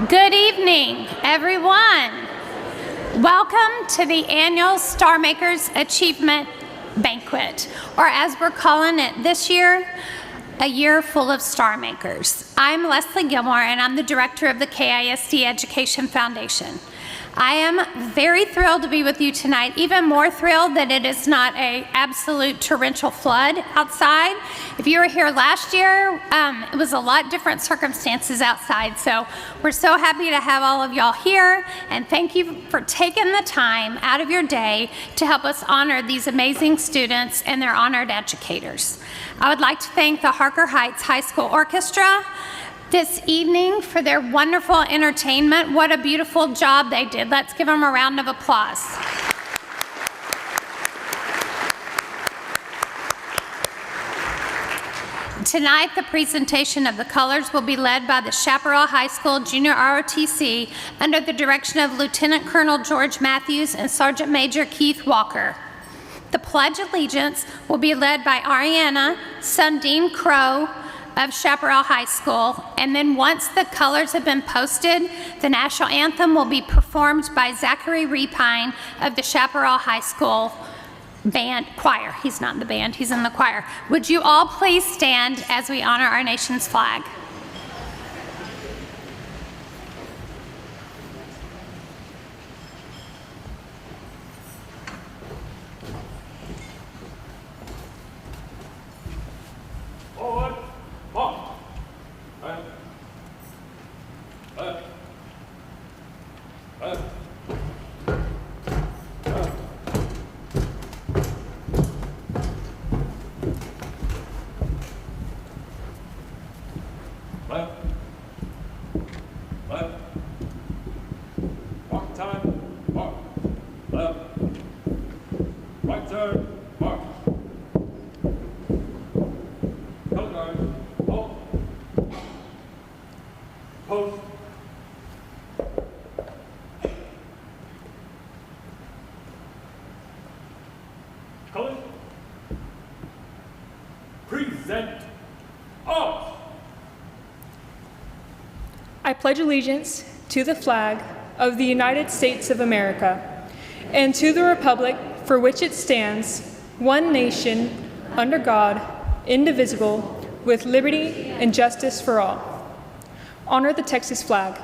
Good evening, everyone. Welcome to the annual Starmakers Achievement Banquet, or as we're calling it this year, a year full of Star Makers. I'm Leslie Gilmore, and I'm the director of the KISD Education Foundation. I am very thrilled to be with you tonight, even more thrilled that it is not an absolute torrential flood outside. If you were here last year, it was a lot different circumstances outside, so we're so happy to have all of y'all here, and thank you for taking the time out of your day to help us honor these amazing students and their honored educators. I would like to thank the Harker Heights High School Orchestra this evening for their wonderful entertainment. What a beautiful job they did. Let's give them a round of applause. Tonight, the presentation of the colors will be led by the Chaparral High School Junior ROTC under the direction of Lieutenant Colonel George Matthews and Sergeant Major Keith Walker. The Pledge of Allegiance will be led by Ariana Sundin Crow of Chaparral High School, and then once the colors have been posted, the national anthem will be performed by Zachary Repine of the Chaparral High School band choir. He's not in the band, he's in the choir. Would you all please stand as we honor our nation's flag? I pledge allegiance to the flag of the United States of America and to the republic for which it stands, one nation, under God, indivisible, with liberty and justice for all. Honor the Texas flag.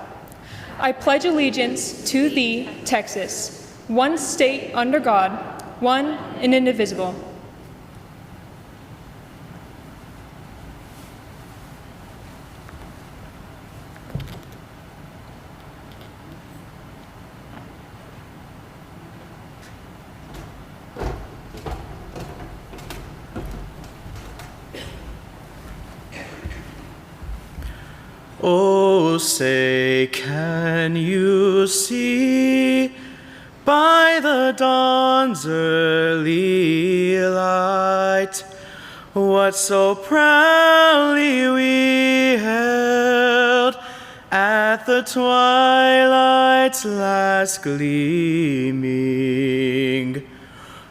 I pledge allegiance to thee, Texas, one state under God, one and indivisible. Oh, say, can you see by the dawn's early light what so proudly we held at the twilight's last gleaming,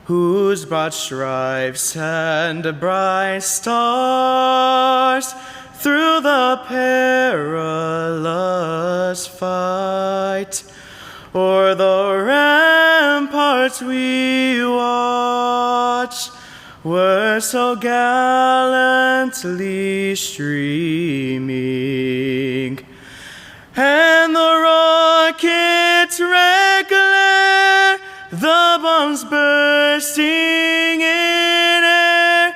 whose broad stripes and bright stars through the perilous fight o'er the ramparts we watched were so gallantly streaming, and the rockets' red glare, the bombs bursting in air,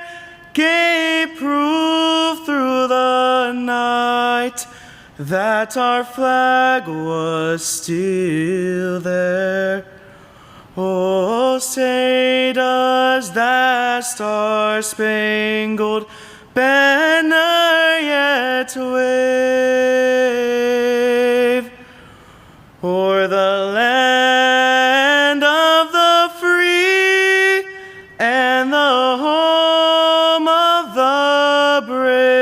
gave proof through the night that our flag was still there. Oh, say, does that star-spangled banner yet wave o'er the land of the free and the home of the brave?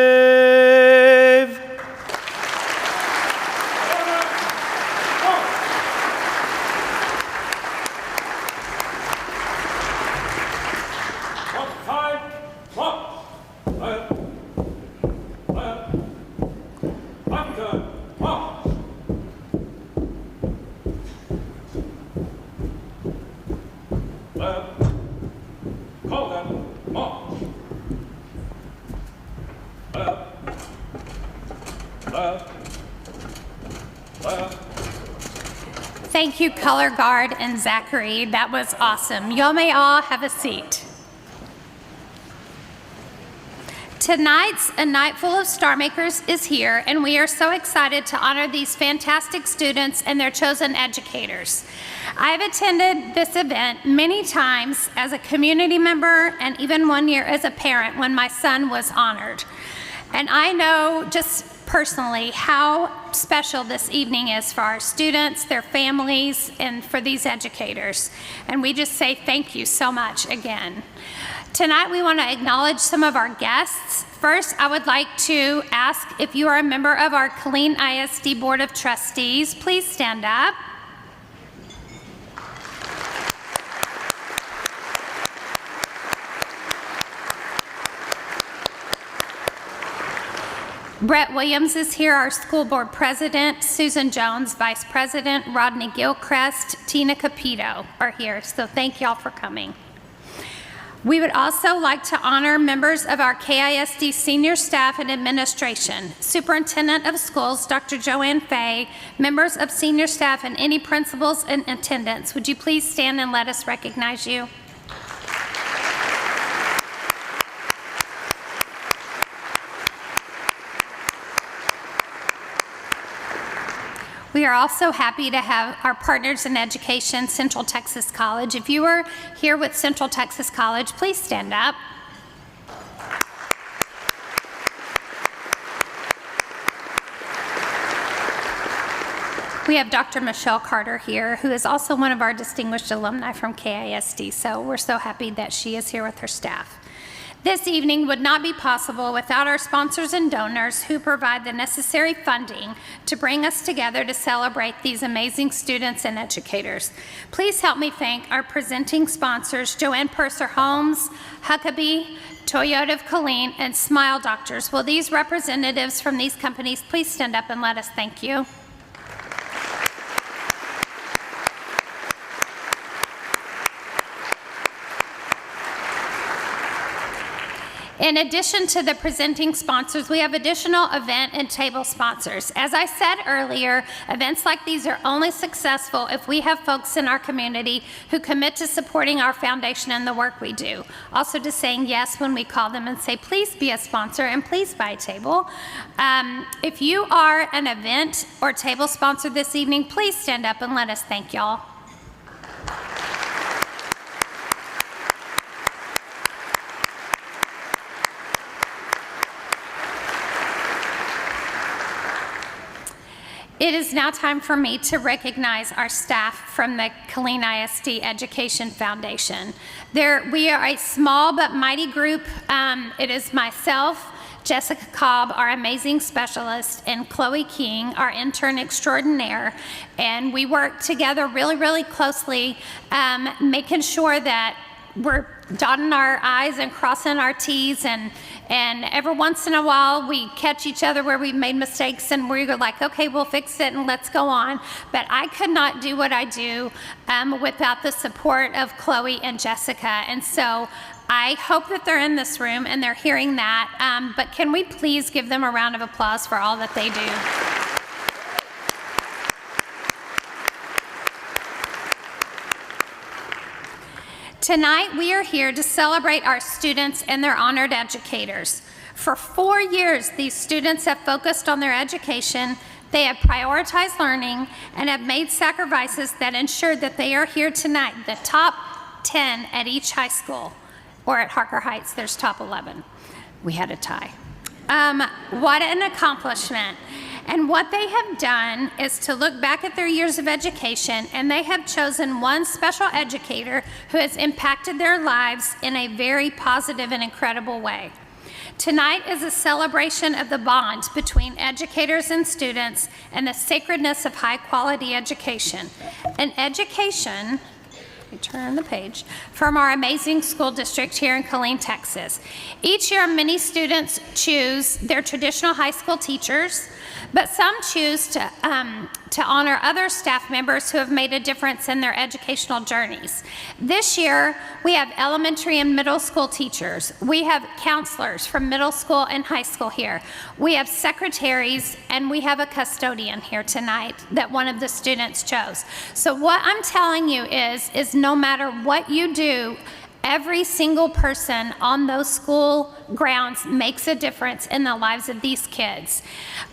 Thank you, Color Guard and Zachary. That was awesome. Y'all may all have a seat. Tonight's A Night Full of Star Makers is here, and we are so excited to honor these fantastic students and their chosen educators. I've attended this event many times as a community member and even one year as a parent when my son was honored. And I know just personally how special this evening is for our students, their families, and for these educators. And we just say thank you so much again. Tonight we want to acknowledge some of our guests. First, I would like to ask if you are a member of our Killeen ISD Board of Trustees, please stand up. Brett Williams is here, our school board president. Susan Jones, vice president. Rodney Gilchrist, Tina Capito are here. So thank y'all for coming. We would also like to honor members of our KISD senior staff and administration, Superintendent of Schools, Dr. Joanne Fay, members of senior staff, and any principals in attendance. Would you please stand and let us recognize you? We are also happy to have our partners in education, Central Texas College. If you are here with Central Texas College, please stand up. We have Dr. Michelle Carter here, who is also one of our distinguished alumni from KISD, so we're so happy that she is here with her staff. This evening would not be possible without our sponsors and donors who provide the necessary funding to bring us together to celebrate these amazing students and educators. Please help me thank our presenting sponsors, Joanne Purser Homes, Huckabee, Toyota of Killeen, and Smile Doctors. Will these representatives from these companies please stand up and let us thank you? In addition to the presenting sponsors, we have additional event and table sponsors. As I said earlier, events like these are only successful if we have folks in our community who commit to supporting our foundation and the work we do. Also to saying yes when we call them and say, please be a sponsor and please buy a table. If you are an event or table sponsor this evening, please stand up and let us thank y'all. It is now time for me to recognize our staff from the Killeen ISD Education Foundation. We are a small but mighty group. It is myself, Jessica Cobb, our amazing specialist, and Chloe King, our intern extraordinaire. And we work together really, really closely, making sure that we're dotting our I's and crossing our T's, and every once in a while we catch each other where we've made mistakes and we're like, okay, we'll fix it and let's go on. But I could not do what I do without the support of Chloe and Jessica. And so I hope that they're in this room and they're hearing that. But can we please give them a round of applause for all that they do? Tonight, we are here to celebrate our students and their honored educators. For 4 years, these students have focused on their education, they have prioritized learning, and have made sacrifices that ensured that they are here tonight, the top 10 at each high school, or at Harker Heights, there's top 11. We had a tie. What an accomplishment. And what they have done is to look back at their years of education, and they have chosen one special educator who has impacted their lives in a very positive and incredible way. Tonight is a celebration of the bond between educators and students and the sacredness of high-quality education. An education, turn the page, from our amazing school district here in Killeen, Texas. Each year, many students choose their traditional high school teachers, but some choose to to honor other staff members who have made a difference in their educational journeys. This year, we have elementary and middle school teachers. We have counselors from middle school and high school here. We have secretaries, and we have a custodian here tonight that one of the students chose. So what I'm telling you is no matter what you do, every single person on those school grounds makes a difference in the lives of these kids.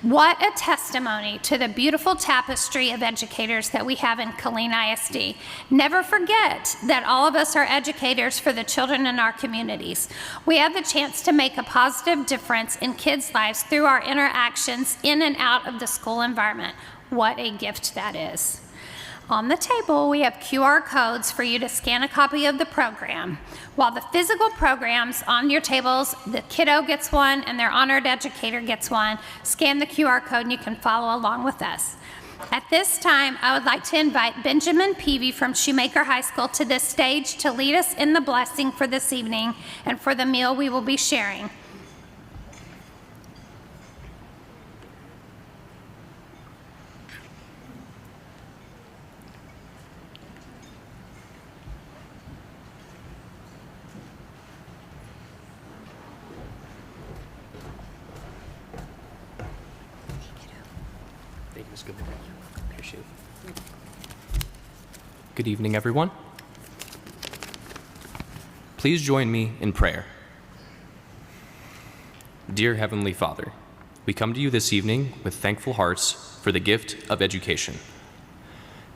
What a testimony to the beautiful tapestry of educators that we have in Killeen ISD. Never forget that all of us are educators for the children in our communities. We have the chance to make a positive difference in kids' lives through our interactions in and out of the school environment. What a gift that is. On the table, we have QR codes for you to scan a copy of the program. While the physical programs on your tables, the kiddo gets one and their honored educator gets one. Scan the QR code and you can follow along with us. At this time, I would like to invite Benjamin Peavy from Shoemaker High School to this stage to lead us in the blessing for this evening and for the meal we will be sharing. Good evening, everyone. Please join me in prayer. Dear Heavenly Father, we come to you this evening with thankful hearts for the gift of education.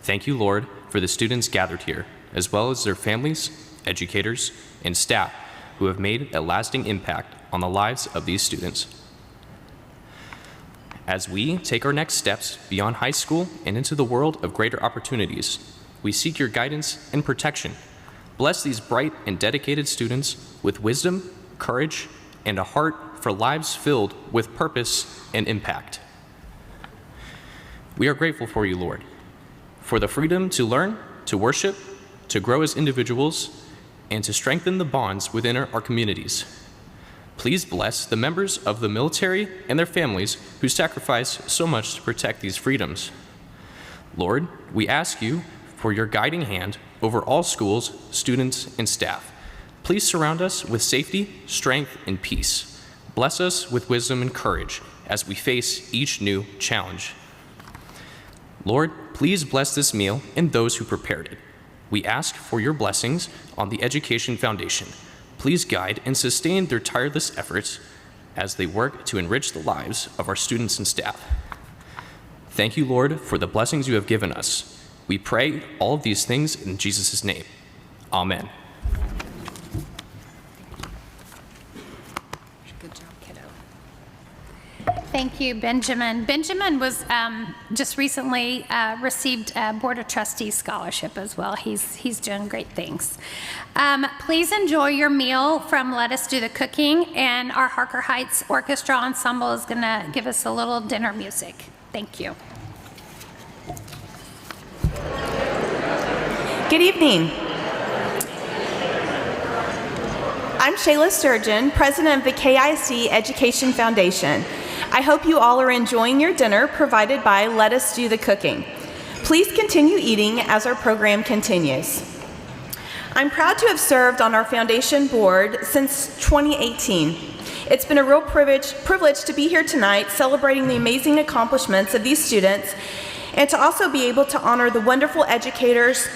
Thank you, Lord, for the students gathered here, as well as their families, educators, and staff who have made a lasting impact on the lives of these students. As we take our next steps beyond high school and into the world of greater opportunities, we seek your guidance and protection. Bless these bright and dedicated students with wisdom, courage, and a heart for lives filled with purpose and impact. We are grateful for you, Lord, for the freedom to learn, to worship, to grow as individuals, and to strengthen the bonds within our communities. Please bless the members of the military and their families who sacrifice so much to protect these freedoms. Lord, we ask you for your guiding hand over all schools, students, and staff. Please surround us with safety, strength, and peace. Bless us with wisdom and courage as we face each new challenge. Lord, please bless this meal and those who prepared it. We ask for your blessings on the Education Foundation. Please guide and sustain their tireless efforts as they work to enrich the lives of our students and staff. Thank you, Lord, for the blessings you have given us. We pray all of these things in Jesus' name. Amen. Good job, kiddo. Thank you, Benjamin. Benjamin was just recently received a Board of Trustees scholarship as well. He's doing great things. Please enjoy your meal from Let Us Do the Cooking, and our Harker Heights Orchestra Ensemble is going to give us a little dinner music. Thank you. Good evening. I'm Shayla Sturgeon, president of the KISD Education Foundation. I hope you all are enjoying your dinner provided by Let Us Do the Cooking. Please continue eating as our program continues. I'm proud to have served on our foundation board since 2018. It's been a real privilege to be here tonight celebrating the amazing accomplishments of these students and to also be able to honor the wonderful educators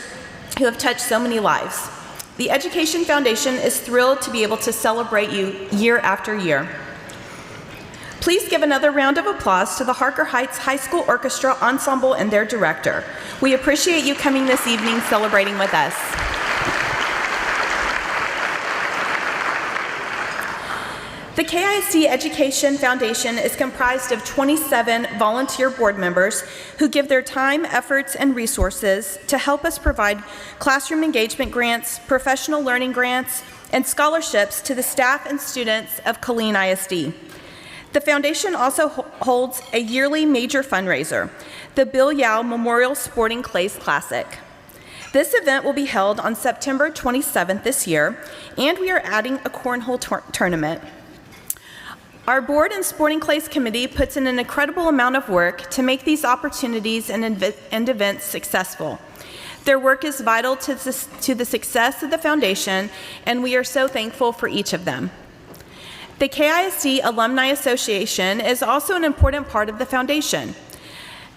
who have touched so many lives. The Education Foundation is thrilled to be able to celebrate you year after year. Please give another round of applause to the Harker Heights High School Orchestra Ensemble and their director. We appreciate you coming this evening celebrating with us. The KISD Education Foundation is comprised of 27 volunteer board members who give their time, efforts, and resources to help us provide classroom engagement grants, professional learning grants, and scholarships to the staff and students of Killeen ISD. The foundation also holds a yearly major fundraiser, the Bill Yao Memorial Sporting Clays Classic. This event will be held on September 27th this year, and we are adding a cornhole tournament. Our board and Sporting Clays Committee puts in an incredible amount of work to make these opportunities and events successful. Their work is vital to the success of the foundation, and we are so thankful for each of them. The KISD Alumni Association is also an important part of the foundation.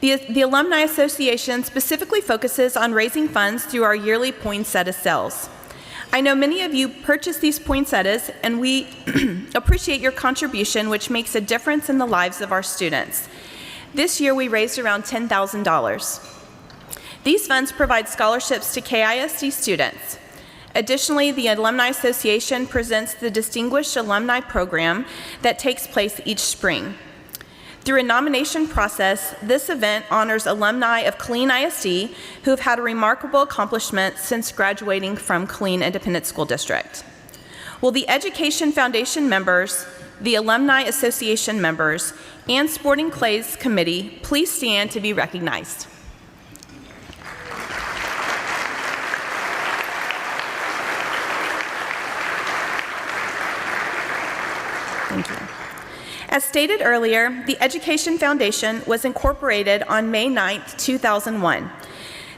The Alumni Association specifically focuses on raising funds through our yearly poinsettia sales. I know many of you purchase these poinsettias, and we appreciate your contribution, which makes a difference in the lives of our students. This year, we raised around $10,000. These funds provide scholarships to KISD students. Additionally, the Alumni Association presents the Distinguished Alumni Program that takes place each spring. Through a nomination process, this event honors alumni of Killeen ISD who have had a remarkable accomplishment since graduating from Killeen Independent School District. Will the Education Foundation members, the Alumni Association members, and Sporting Clays Committee please stand to be recognized? Thank you. As stated earlier, the Education Foundation was incorporated on May 9th, 2001.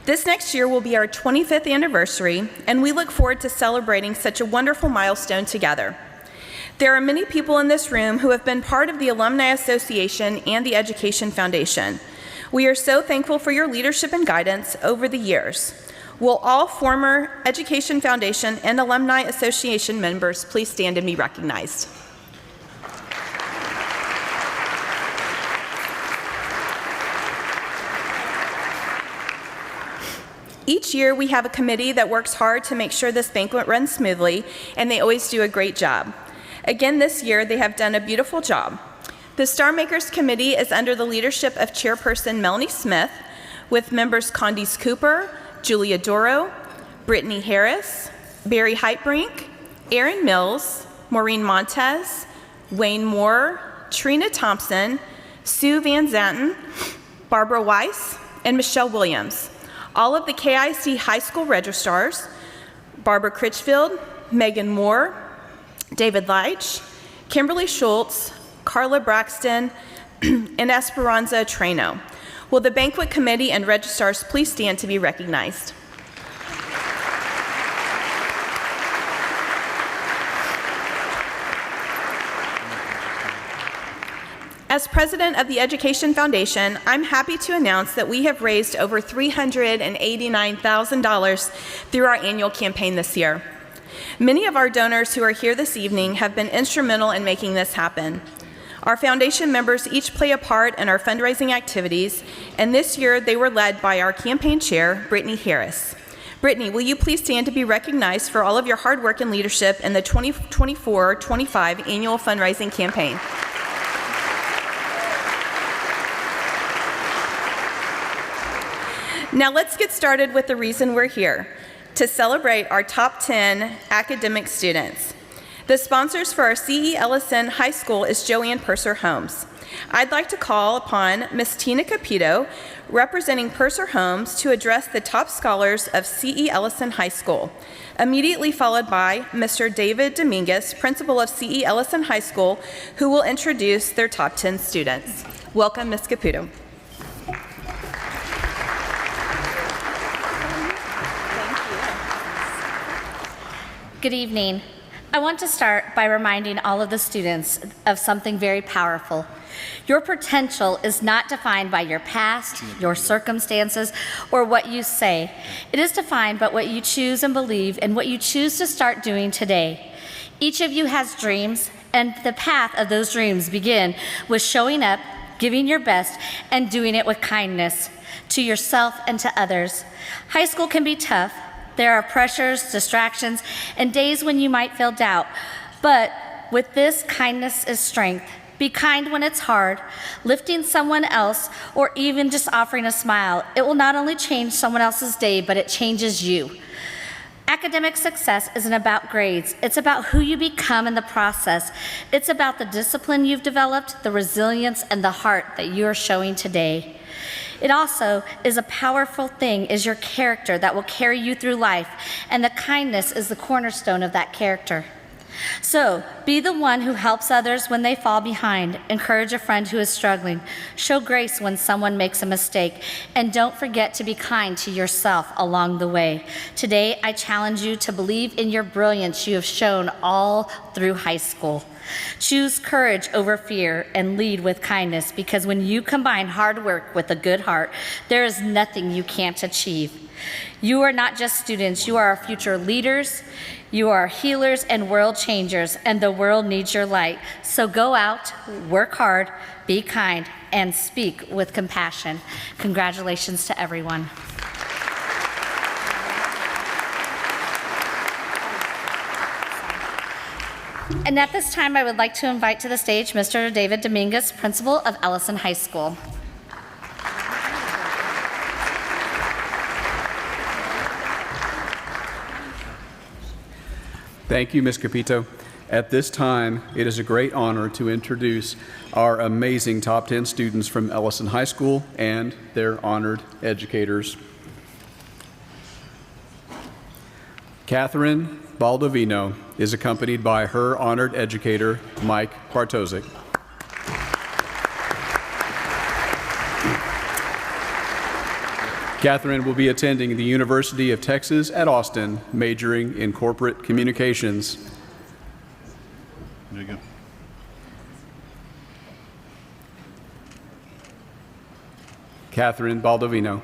This next year will be our 25th anniversary, and we look forward to celebrating such a wonderful milestone together. There are many people in this room who have been part of the Alumni Association and the Education Foundation. We are so thankful for your leadership and guidance over the years. Will all former Education Foundation and Alumni Association members please stand and be recognized? Each year, we have a committee that works hard to make sure this banquet runs smoothly, and they always do a great job. Again, this year, they have done a beautiful job. The Starmakers Committee is under the leadership of Chairperson Melanie Smith, with members Candice Cooper, Julia Doro, Brittany Harris, Barry Heitbrink, Aaron Mills, Maureen Montez, Wayne Moore, Trina Thompson, Sue Van Zanten, Barbara Weiss, and Michelle Williams. All of the KISD high school registrars, Barbara Critchfield, Megan Moore, David Leitch, Kimberly Schultz, Carla Braxton, and Esperanza Treno. Will the banquet committee and registrars please stand to be recognized? As president of the Education Foundation, I'm happy to announce that we have raised over $389,000 through our annual campaign this year. Many of our donors who are here this evening have been instrumental in making this happen. Our foundation members each play a part in our fundraising activities, and this year they were led by our campaign chair, Brittany Harris. Brittany, will you please stand to be recognized for all of your hard work and leadership in the 2024-25 annual fundraising campaign? Now let's get started with the reason we're here, to celebrate our top 10 academic students. The sponsors for our C.E. Ellison High School is Joanne Purser Homes. I'd like to call upon Ms. Tina Capito, representing Purser Homes, to address the top scholars of C.E. Ellison High School, immediately followed by Mr. David Dominguez, principal of C.E. Ellison High School, who will introduce their top 10 students. Welcome, Ms. Caputo. Good evening. I want to start by reminding all of the students of something very powerful. Your potential is not defined by your past, your circumstances, or what you say. It is defined by what you choose and believe and what you choose to start doing today. Each of you has dreams, and the path of those dreams begin with showing up, giving your best, and doing it with kindness to yourself and to others. High school can be tough. There are pressures, distractions, and days when you might feel doubt. But with this, kindness is strength. Be kind when it's hard. Lifting someone else, or even just offering a smile, it will not only change someone else's day, but it changes you. Academic success isn't about grades. It's about who you become in the process. It's about the discipline you've developed, the resilience, and the heart that you are showing today. It also is a powerful thing, is your character that will carry you through life, and the kindness is the cornerstone of that character. So, be the one who helps others when they fall behind. Encourage a friend who is struggling. Show grace when someone makes a mistake. And don't forget to be kind to yourself along the way. Today, I challenge you to believe in your brilliance you have shown all through high school. Choose courage over fear and lead with kindness, because when you combine hard work with a good heart, there is nothing you can't achieve. You are not just students, you are our future leaders, you are healers and world changers, and the world needs your light. So go out, work hard, be kind, and speak with compassion. Congratulations to everyone. And at this time, I would like to invite to the stage Mr. David Dominguez, principal of Ellison High School. Thank you, Ms. Capito. At this time, it is a great honor to introduce our amazing top 10 students from Ellison High School and their honored educators. Catherine Baldovino is accompanied by her honored educator, Mike Bartosik. Catherine will be attending the University of Texas at Austin, majoring in corporate communications. There you go. Catherine Baldovino.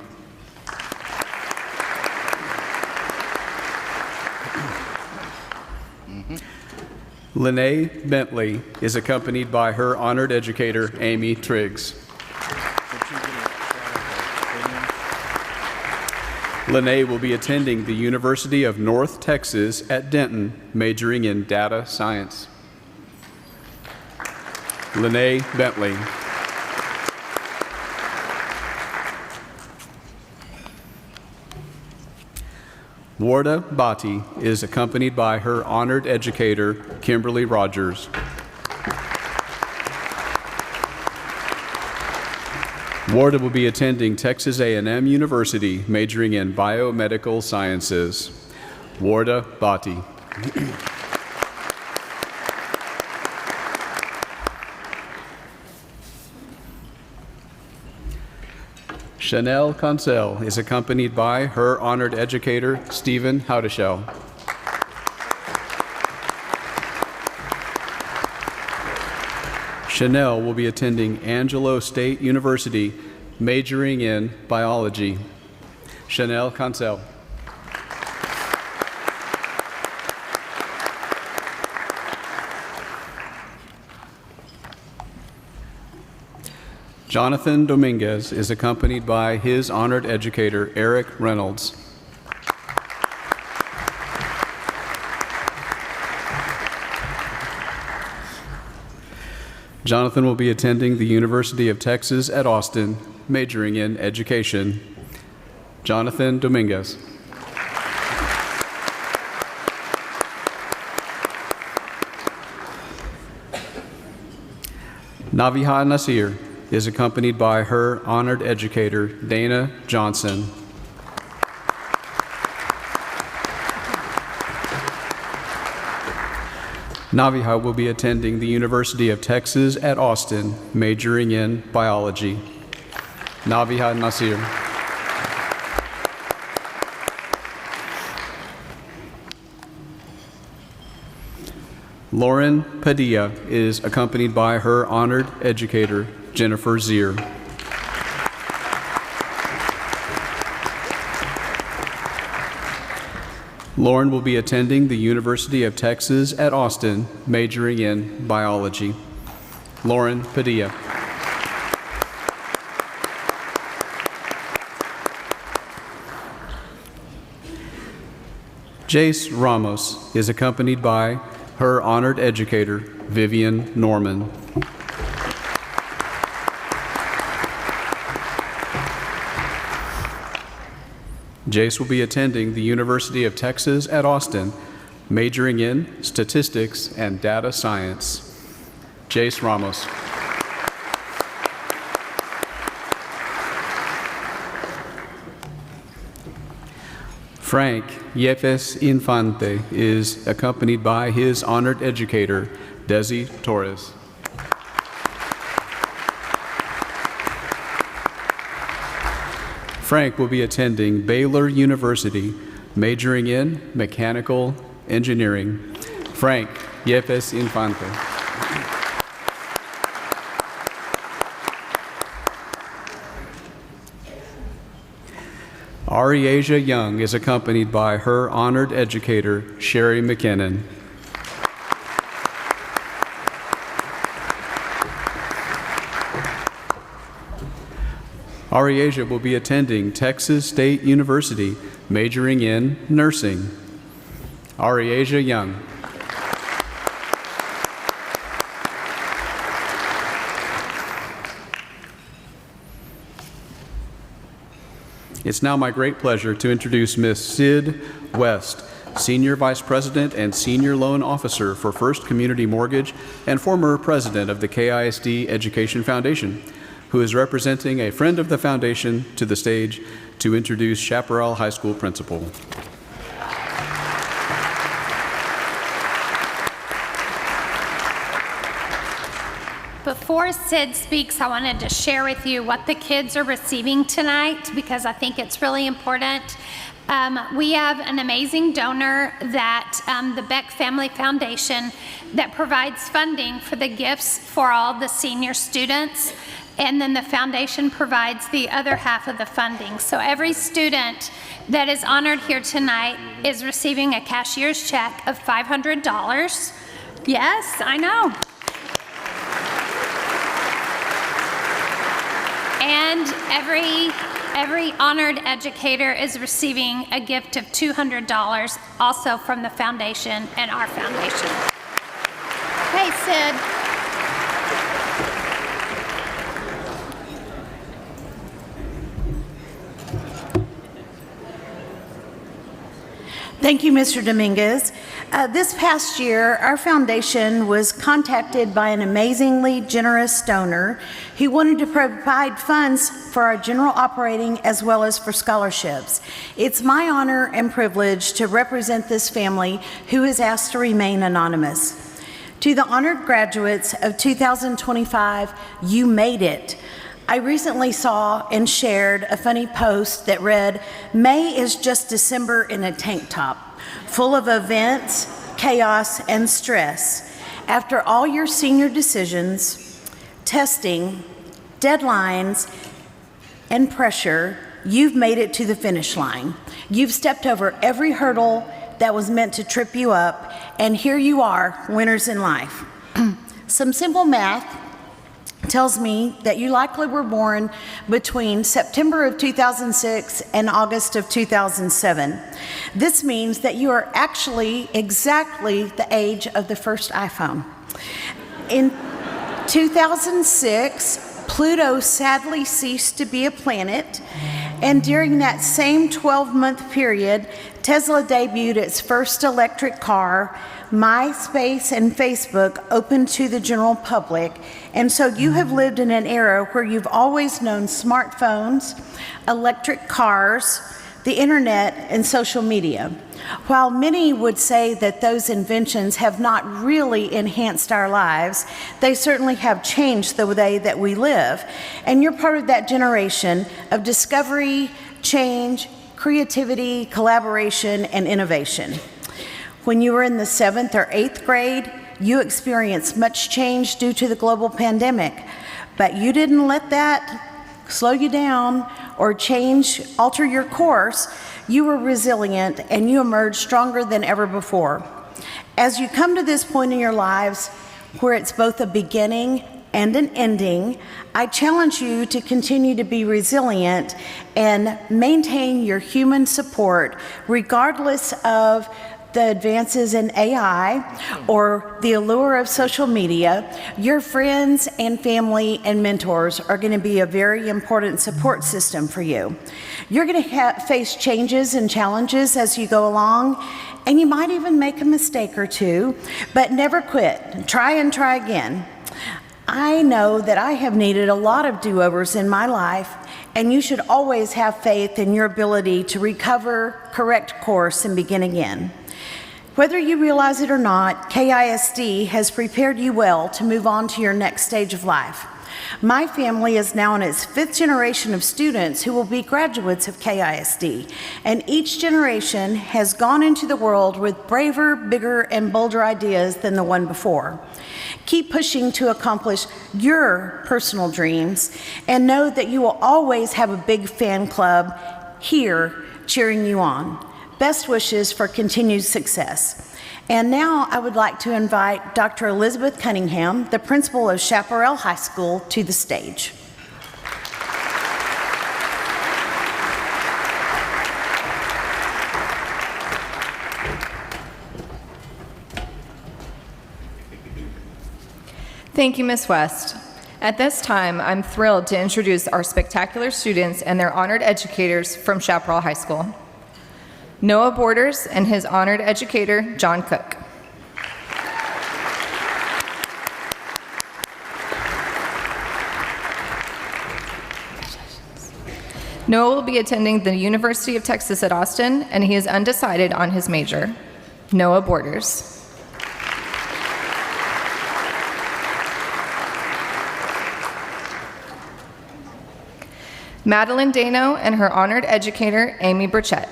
Lene Bentley is accompanied by her honored educator, Amy Triggs. Lene will be attending the University of North Texas at Denton, majoring in data science. Lene Bentley. Warda Bhatti is accompanied by her honored educator, Kimberly Rogers. Warda will be attending Texas A&M University, majoring in biomedical sciences. Warda Bhatti. Chanel Consell is accompanied by her honored educator, Stephen Howdeshell. Chanel will be attending Angelo State University, majoring in biology. Chanel Consell. Jonathan Dominguez is accompanied by his honored educator, Eric Reynolds. Jonathan will be attending the University of Texas at Austin, majoring in education. Jonathan Dominguez. Naviha Nasir is accompanied by her honored educator, Dana Johnson. Naviha will be attending the University of Texas at Austin, majoring in biology. Naviha Nasir. Lauren Padilla is accompanied by her honored educator, Jennifer Zier. Lauren will be attending the University of Texas at Austin, majoring in biology. Lauren Padilla. Jace Ramos is accompanied by her honored educator, Vivian Norman. Jace will be attending the University of Texas at Austin, majoring in statistics and data science. Jace Ramos. Frank Yepes Infante is accompanied by his honored educator, Desi Torres. Frank will be attending Baylor University, majoring in mechanical engineering. Frank Yepes Infante. Ariasia Young is accompanied by her honored educator, Sherry McKinnon. Ariasia will be attending Texas State University, majoring in nursing. Ariasia Young. It's now my great pleasure to introduce Ms. Sid West, Senior Vice President and Senior Loan Officer for First Community Mortgage and former President of the KISD Education Foundation, who is representing a friend of the foundation to the stage to introduce Chaparral High School Principal. Before Sid speaks, I wanted to share with you what the kids are receiving tonight because I think it's really important. We have an amazing donor that the Beck Family Foundation that provides funding for the gifts for all the senior students, and then the foundation provides the other half of the funding. So every student that is honored here tonight is receiving a cashier's check of $500. Yes, I know. And every honored educator is receiving a gift of $200 also from the foundation and our foundation. Hey, Sid. Thank you, Mr. Dominguez. This past year, our foundation was contacted by an amazingly generous donor who wanted to provide funds for our general operating as well as for scholarships. It's my honor and privilege to represent this family who is asked to remain anonymous. To the honored graduates of 2025, you made it. I recently saw and shared a funny post that read, "May is just December in a tank top, full of events, chaos, and stress. After all your senior decisions, testing, deadlines, and pressure, you've made it to the finish line. You've stepped over every hurdle that was meant to trip you up, and here you are, winners in life." Some simple math tells me that you likely were born between September of 2006 and August of 2007. This means that you are actually exactly the age of the first iPhone. In 2006, Pluto sadly ceased to be a planet, and during that same 12-month period, Tesla debuted its first electric car. MySpace and Facebook opened to the general public, and so you have lived in an era where you've always known smartphones, electric cars, the internet, and social media. While many would say that those inventions have not really enhanced our lives, they certainly have changed the way that we live. And you're part of that generation of discovery, change, creativity, collaboration, and innovation. When you were in the 7th or 8th grade, you experienced much change due to the global pandemic, but you didn't let that slow you down or alter your course. You were resilient and you emerged stronger than ever before. As you come to this point in your lives where it's both a beginning and an ending, I challenge you to continue to be resilient and maintain your human support regardless of the advances in AI or the allure of social media. Your friends and family and mentors are going to be a very important support system for you. You're going to face changes and challenges as you go along, and you might even make a mistake or two, but never quit. Try and try again. I know that I have needed a lot of do-overs in my life, and you should always have faith in your ability to recover, correct course, and begin again. Whether you realize it or not, KISD has prepared you well to move on to your next stage of life. My family is now in its 5th generation of students who will be graduates of KISD, and each generation has gone into the world with braver, bigger, and bolder ideas than the one before. Keep pushing to accomplish your personal dreams, and know that you will always have a big fan club here cheering you on. Best wishes for continued success. And now I would like to invite Dr. Elizabeth Cunningham, the principal of Chaparral High School, to the stage. Thank you, Ms. West. At this time, I'm thrilled to introduce our spectacular students and their honored educators from Chaparral High School. Noah Borders and his honored educator, John Cook. Noah will be attending the University of Texas at Austin, and he is undecided on his major. Noah Borders. Madeline Dano and her honored educator, Amy Burchett.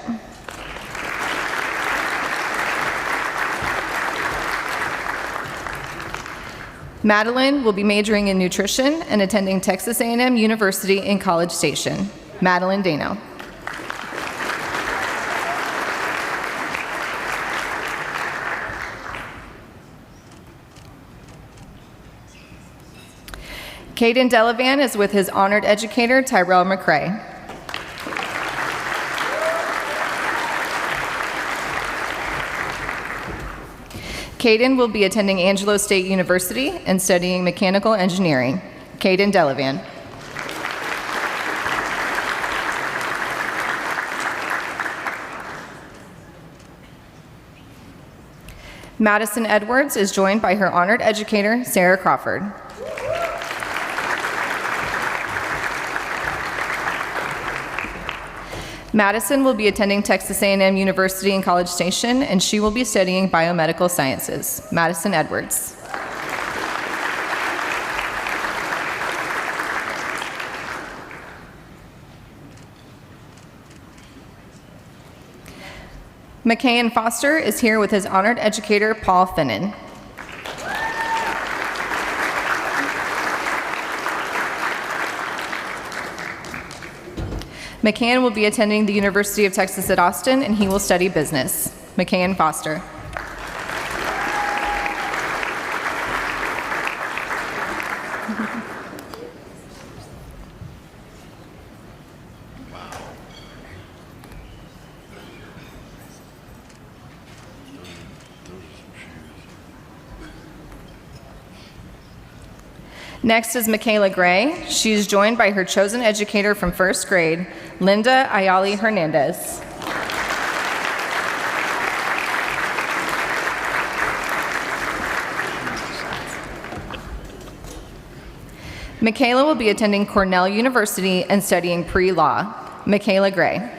Madeline will be majoring in nutrition and attending Texas A&M University in College Station. Madeline Dano. Caden Delavan is with his honored educator, Tyrell McCrae. Caden will be attending Angelo State University and studying mechanical engineering. Caden Delavan. Madison Edwards is joined by her honored educator, Sarah Crawford. Madison will be attending Texas A&M University in College Station, and she will be studying biomedical sciences. Madison Edwards. McKayan Foster is here with his honored educator, Paul Finnan. McCann will be attending the University of Texas at Austin, and he will study business. McCann Foster. Next is Michaela Gray. She is joined by her chosen educator from first grade, Linda Ayali Hernandez. Michaela will be attending Cornell University and studying pre-law. Michaela Gray.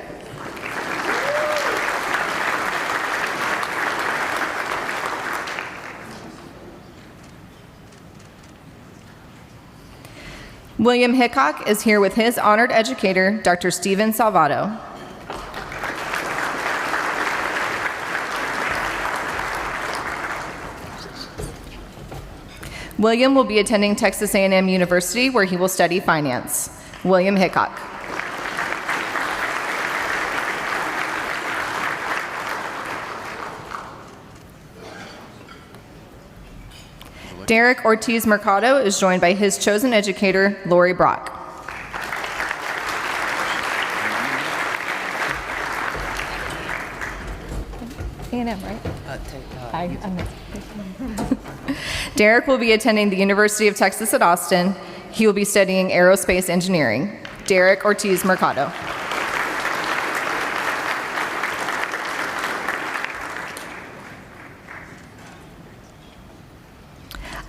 William Hickok is here with his honored educator, Dr. Steven Salvato. William will be attending Texas A&M University, where he will study finance. William Hickok. Derek Ortiz Mercado is joined by his chosen educator, Lori Brock. A&M, right? Derek will be attending the University of Texas at Austin. He will be studying aerospace engineering. Derek Ortiz Mercado.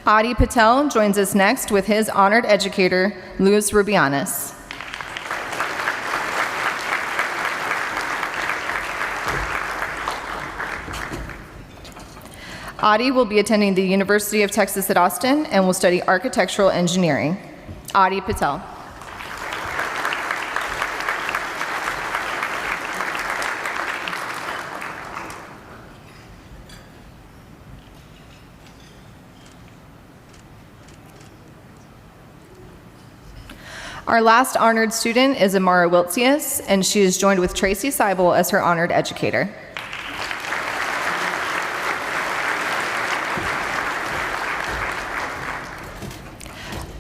Adi Patel joins us next with his honored educator, Luis Rubianis. Adi will be attending the University of Texas at Austin and will study architectural engineering. Adi Patel. Our last honored student is Amara Wiltsius, and she is joined with Tracy Seibel as her honored educator.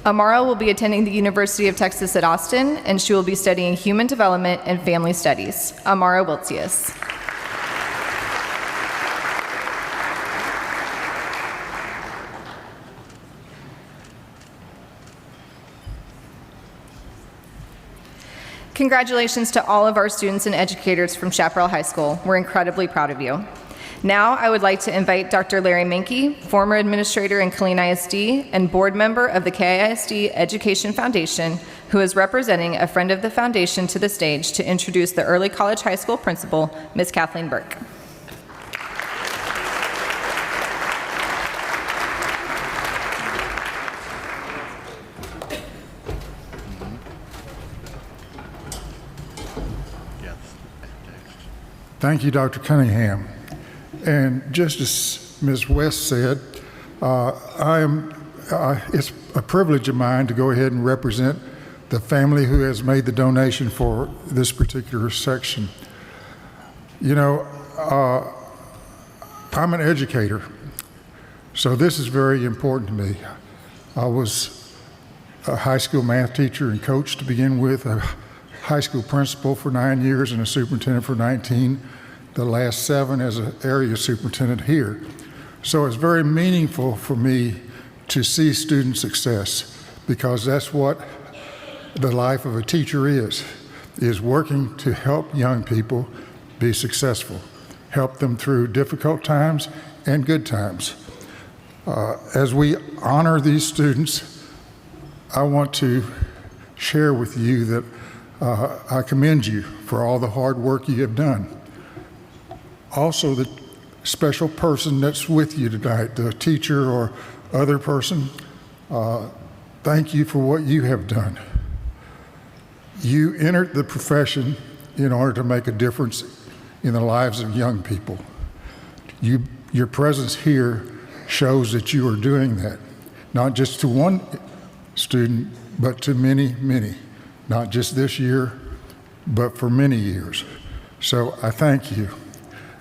Amara will be attending the University of Texas at Austin, and she will be studying human development and family studies. Amara Wiltsius. Congratulations to all of our students and educators from Chaparral High School. We're incredibly proud of you. Now, I would like to invite Dr. Larry Menke, former administrator in Killeen ISD and board member of the KISD Education Foundation, who is representing a friend of the foundation, to the stage to introduce the Early College High School principal, Ms. Kathleen Burke. Thank you, Dr. Cunningham. And just as Ms. West said, it's a privilege of mine to go ahead and represent the family who has made the donation for this particular section. You know, I'm an educator, so this is very important to me. I was a high school math teacher and coach to begin with, a high school principal for 9 years and a superintendent for 19, the last 7 as an area superintendent here. So it's very meaningful for me to see student success, because that's what the life of a teacher is working to help young people be successful, help them through difficult times and good times. As we honor these students, I want to share with you that I commend you for all the hard work you have done. Also, the special person that's with you tonight, the teacher or other person, thank you for what you have done. You entered the profession in order to make a difference in the lives of young people. Your presence here shows that you are doing that, not just to one student, but to many, many, not just this year, but for many years. So I thank you.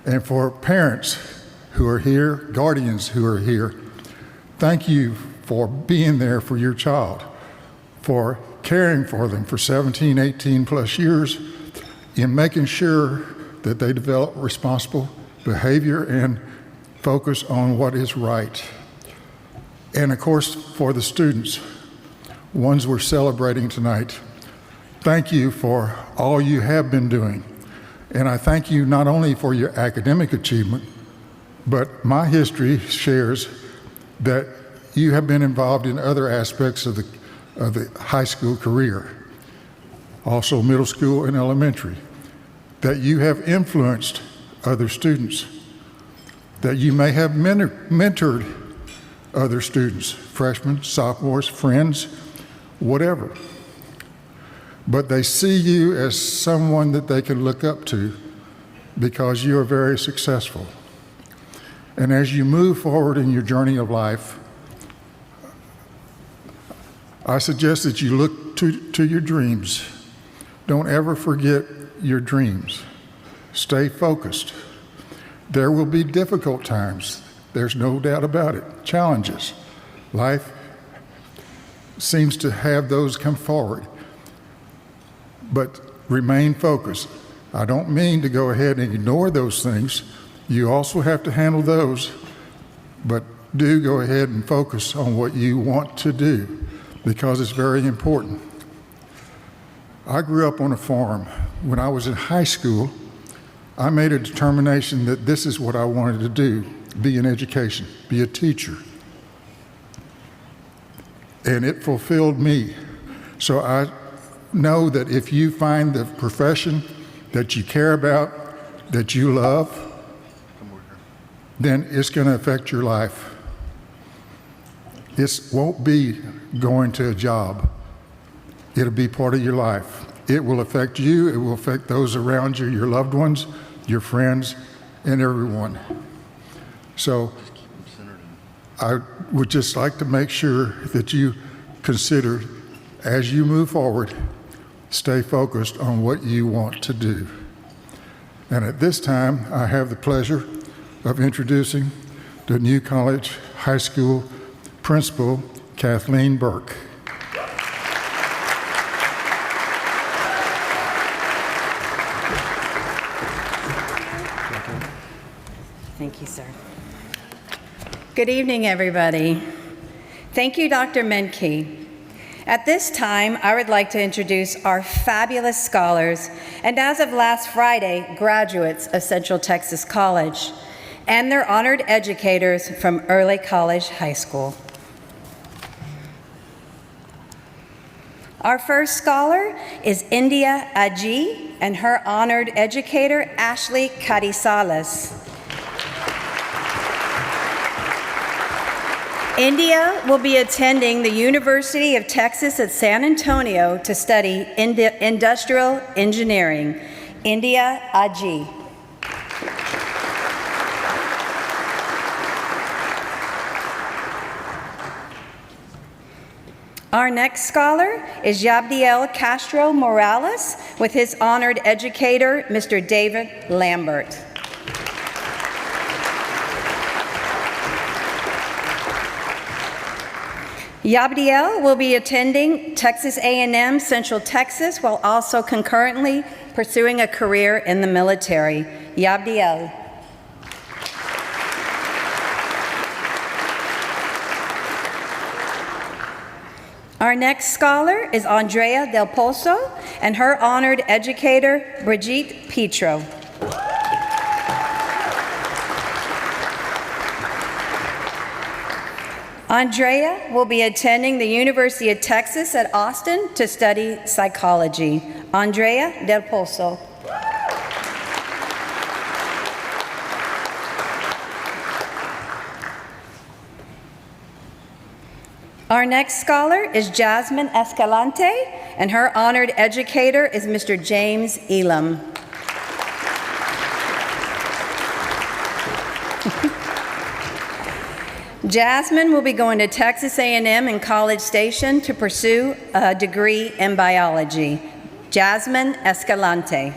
And for parents who are here, guardians who are here, thank you for being there for your child, for caring for them for 17, 18 plus years, in making sure that they develop responsible behavior and focus on what is right. And of course, for the students, ones we're celebrating tonight, thank you for all you have been doing. And I thank you not only for your academic achievement, but my history shares that you have been involved in other aspects of the high school career, also middle school and elementary, that you have influenced other students, that you may have mentored other students, freshmen, sophomores, friends, whatever. But they see you as someone that they can look up to because you are very successful. And as you move forward in your journey of life, I suggest that you look to your dreams. Don't ever forget your dreams. Stay focused. There will be difficult times. There's no doubt about it. Challenges. Life seems to have those come forward. But remain focused. I don't mean to go ahead and ignore those things. You also have to handle those, but do go ahead and focus on what you want to do, because it's very important. I grew up on a farm. When I was in high school, I made a determination that this is what I wanted to do, be in education, be a teacher. and it fulfilled me. So I know that if you find the profession that you care about, that you love, then it's going to affect your life. It won't be going to a job. It'll be part of your life. It will affect you. It will affect those around you, your loved ones, your friends, and everyone. So I would just like to make sure that you consider, as you move forward, stay focused on what you want to do. And at this time, I have the pleasure of introducing the New College High School Principal, Kathleen Burke. Thank you, sir. Good evening, everybody. Thank you, Dr. Menke. At this time, I would like to introduce our fabulous scholars, and as of last Friday, graduates of Central Texas College, and their honored educators from Early College High School. Our first scholar is India Aji, and her honored educator, Ashley Carizales. India will be attending the University of Texas at San Antonio to study industrial engineering. India Aji. Our next scholar is Yabdiel Castro Morales with his honored educator, Mr. David Lambert. Yabdiel will be attending Texas A&M Central Texas while also concurrently pursuing a career in the military. Yabdiel. Our next scholar is Andrea Del Pozo and her honored educator, Brigitte Petro. Andrea will be attending the University of Texas at Austin to study psychology. Andrea Del Pozo. Our next scholar is Jasmine Escalante, and her honored educator is Mr. James Elam. Jasmine will be going to Texas A&M in College Station to pursue a degree in biology. Jasmine Escalante.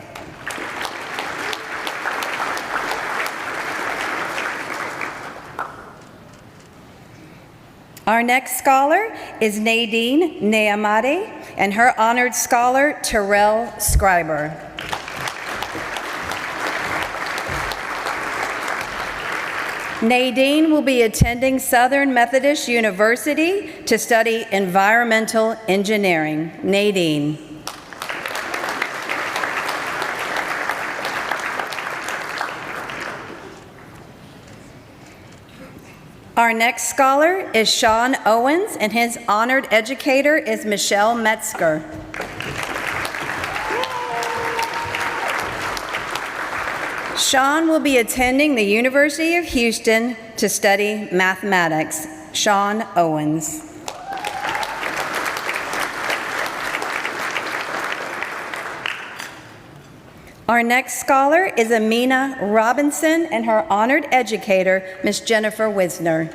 Our next scholar is Nadine Neamade, and her honored scholar, Terrell Scriber. Nadine will be attending Southern Methodist University to study environmental engineering. Nadine. Our next scholar is Sean Owens, and his honored educator is Michelle Metzger. Sean will be attending the University of Houston to study mathematics. Sean Owens. Our next scholar is Amina Robinson and her honored educator, Ms. Jennifer Wisner.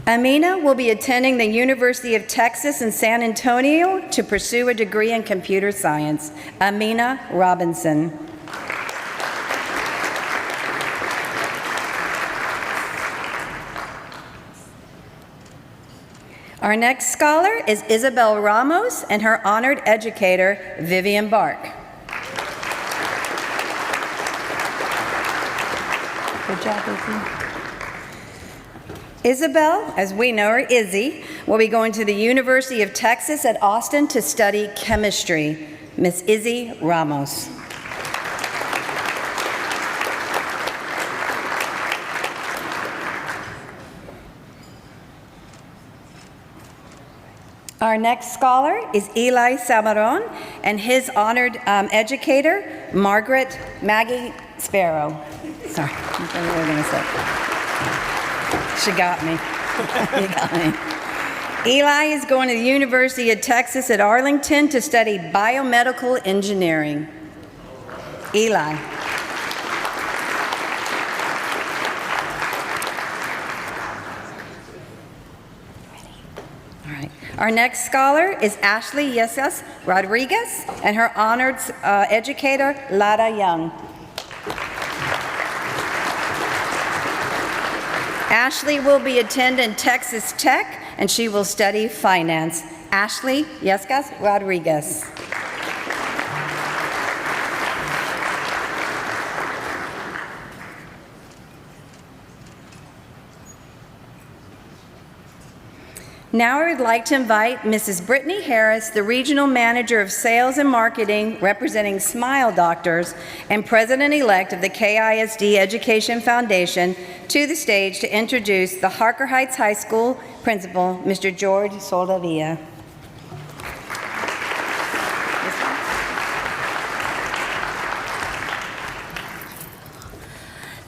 Amina will be attending the University of Texas in San Antonio to pursue a degree in computer science. Amina Robinson. Our next scholar is Isabel Ramos and her honored educator, Vivian Bark. Good job, Izzy. Isabel, as we know her, Izzy, will be going to the University of Texas at Austin to study chemistry. Miss Izzy Ramos. Our next scholar is Eli Salmaron and his honored educator, Margaret Maggie Sparrow. Sorry, I don't know what I was going to say. She got me. You got me. Eli is going to the University of Texas at Arlington to study biomedical engineering. Eli. All right. Our next scholar is Ashley Yescas Rodriguez and her honored educator, Lada Young. Ashley will be attending Texas Tech, and she will study finance. Ashley Yescas Rodriguez. Now I would like to invite Mrs. Brittany Harris, the Regional Manager of Sales and Marketing representing Smile Doctors and President-elect of the KISD Education Foundation, to the stage to introduce the Harker Heights High School Principal, Mr. George Soldavilla.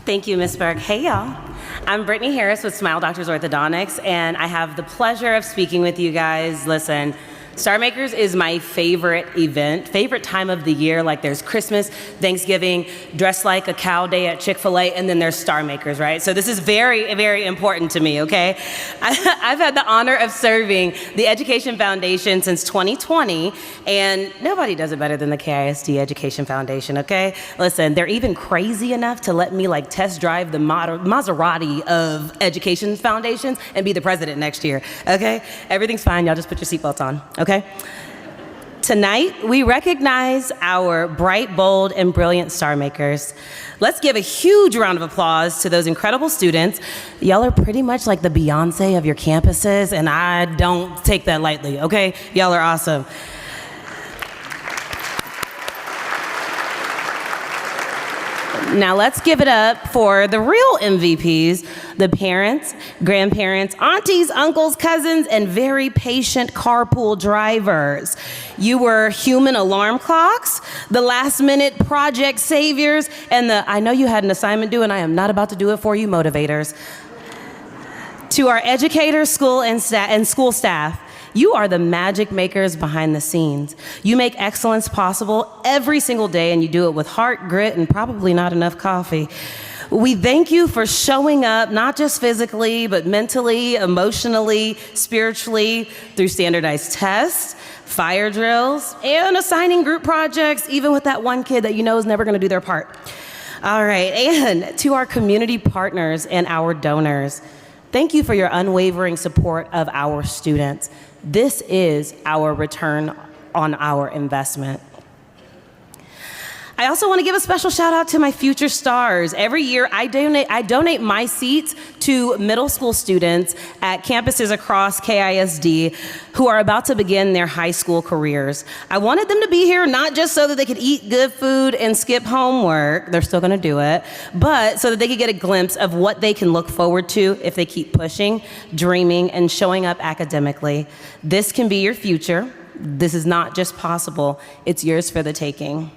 Thank you, Ms. Berg. Hey, y'all. I'm Brittany Harris with Smile Doctors Orthodontics, and I have the pleasure of speaking with you guys. Listen, StarMakers is my favorite event, favorite time of the year. Like, there's Christmas, Thanksgiving, Dress Like a Cow Day at Chick-fil-A, and then there's StarMakers, right? So this is very, very important to me, okay? I've had the honor of serving the Education Foundation since 2020, and nobody does it better than the KISD Education Foundation, okay? Listen, they're even crazy enough to let me like test drive the Maserati of Education Foundations and be the president next year, okay? Everything's fine, y'all just put your seatbelts on. Okay? Tonight, we recognize our bright, bold, and brilliant StarMakers. Let's give a huge round of applause to those incredible students. Y'all are pretty much like the Beyonce of your campuses, and I don't take that lightly, okay? Y'all are awesome. Now let's give it up for the real MVPs, the parents, grandparents, aunties, uncles, cousins, and very patient carpool drivers. You were human alarm clocks, the last minute project saviors, and the I know you had an assignment due and I am not about to do it for you motivators. To our educators, school and school staff, you are the magic makers behind the scenes. You make excellence possible every single day, and you do it with heart, grit, and probably not enough coffee. We thank you for showing up, not just physically, but mentally, emotionally, spiritually, through standardized tests, fire drills, and assigning group projects, even with that one kid that you know is never gonna do their part. All right, and to our community partners and our donors, thank you for your unwavering support of our students. This is our return on our investment. I also want to give a special shout out to my future stars. Every year I donate my seats to middle school students at campuses across KISD who are about to begin their high school careers. I wanted them to be here not just so that they could eat good food and skip homework, they're still gonna do it, but so that they could get a glimpse of what they can look forward to if they keep pushing, dreaming, and showing up academically. This can be your future. This is not just possible, it's yours for the taking.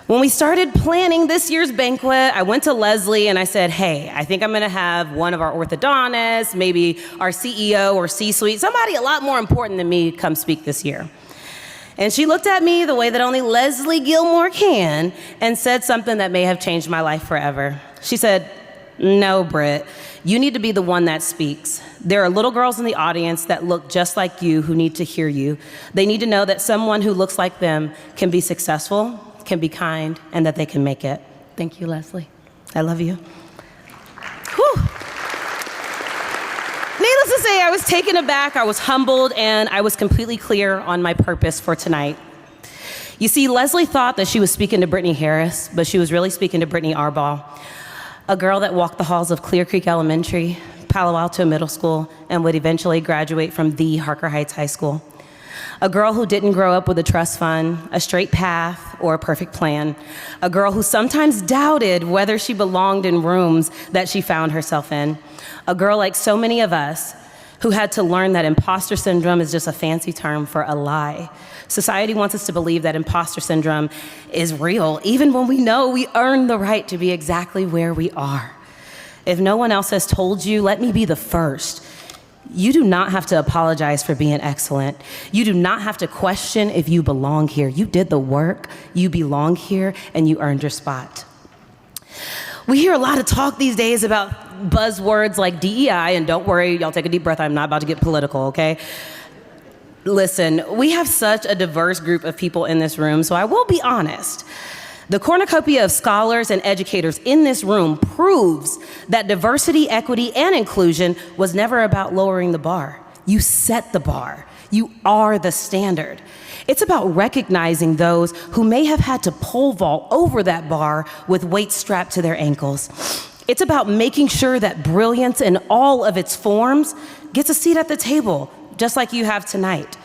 When we started planning this year's banquet, I went to Leslie and I said, hey, I think I'm gonna have one of our orthodontists, maybe our CEO or C-suite, somebody a lot more important than me come speak this year. And she looked at me the way that only Leslie Gilmore can and said something that may have changed my life forever. She said, no, Britt, you need to be the one that speaks. There are little girls in the audience that look just like you who need to hear you. They need to know that someone who looks like them can be successful, can be kind, and that they can make it. Thank you, Leslie. I love you. Whew. Needless to say, I was taken aback, I was humbled, and I was completely clear on my purpose for tonight. You see, Leslie thought that she was speaking to Brittany Harris, but she was really speaking to Brittany Arbaugh, a girl that walked the halls of Clear Creek Elementary, Palo Alto Middle School, and would eventually graduate from the Harker Heights High School. A girl who didn't grow up with a trust fund, a straight path, or a perfect plan. A girl who sometimes doubted whether she belonged in rooms that she found herself in. A girl like so many of us who had to learn that imposter syndrome is just a fancy term for a lie. Society wants us to believe that imposter syndrome is real, even when we know we earn the right to be exactly where we are. If no one else has told you, let me be the first. You do not have to apologize for being excellent. You do not have to question if you belong here. You did the work, you belong here, and you earned your spot. We hear a lot of talk these days about buzzwords like DEI, and don't worry, y'all take a deep breath, I'm not about to get political, okay? Listen, we have such a diverse group of people in this room, so I will be honest. The cornucopia of scholars and educators in this room proves that diversity, equity, and inclusion was never about lowering the bar. You set the bar. You are the standard. It's about recognizing those who may have had to pole vault over that bar with weights strapped to their ankles. It's about making sure that brilliance in all of its forms gets a seat at the table, just like you have tonight.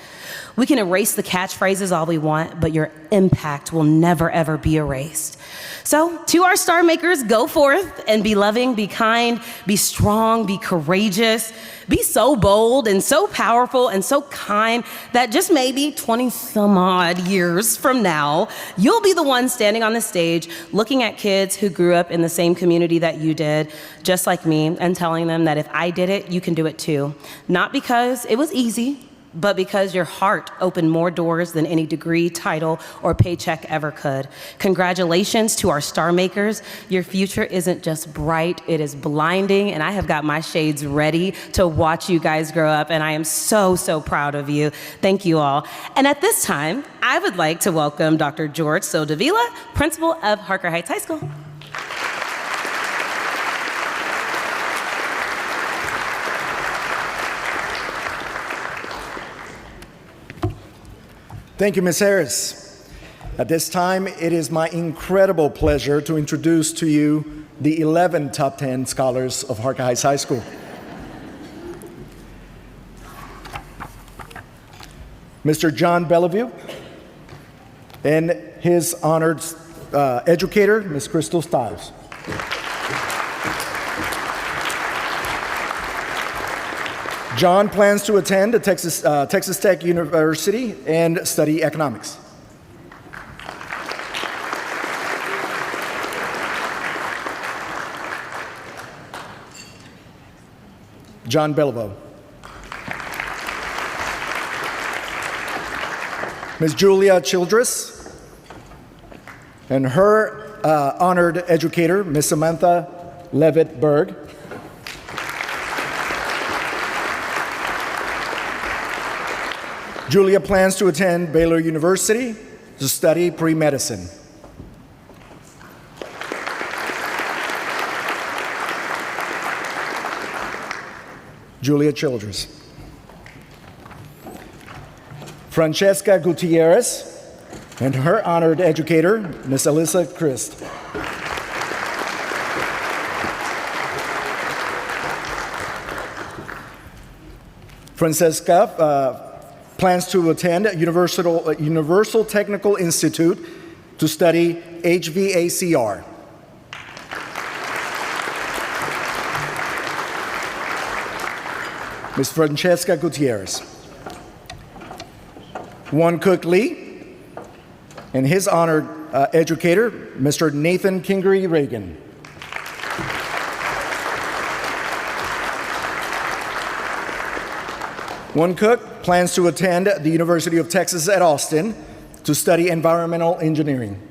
We can erase the catchphrases all we want, but your impact will never, ever be erased. So, to our star makers, go forth and be loving, be kind, be strong, be courageous, be so bold and so powerful and so kind that just maybe 20 some odd years from now, you'll be the one standing on the stage looking at kids who grew up in the same community that you did, just like me, and telling them that if I did it, you can do it too. Not because it was easy, but because your heart opened more doors than any degree, title, or paycheck ever could. Congratulations to our star makers. Your future isn't just bright, it is blinding, and I have got my shades ready to watch you guys grow up, and I am so, so proud of you. Thank you all. And at this time, I would like to welcome Dr. George Soldevila, principal of Harker Heights High School. Thank you, Ms. Harris. At this time, it is my incredible pleasure to introduce to you the 11 top 10 scholars of Harker Heights High School. Mr. John Bellevue and his honored educator, Ms. Crystal Stiles. John plans to attend Texas Tech University and study economics. John Bellevue. Ms. Julia Childress and her honored educator, Ms. Samantha Levitt-Berg. Julia plans to attend Baylor University to study pre-medicine. Julia Childress. Francesca Gutierrez and her honored educator, Ms. Alyssa Christ. Francesca plans to attend Universal Technical Institute to study HVACR. Ms. Francesca Gutierrez. Won Cook Lee and his honored educator, Mr. Nathan Kingery Reagan. Won Cook plans to attend the University of Texas at Austin to study environmental engineering.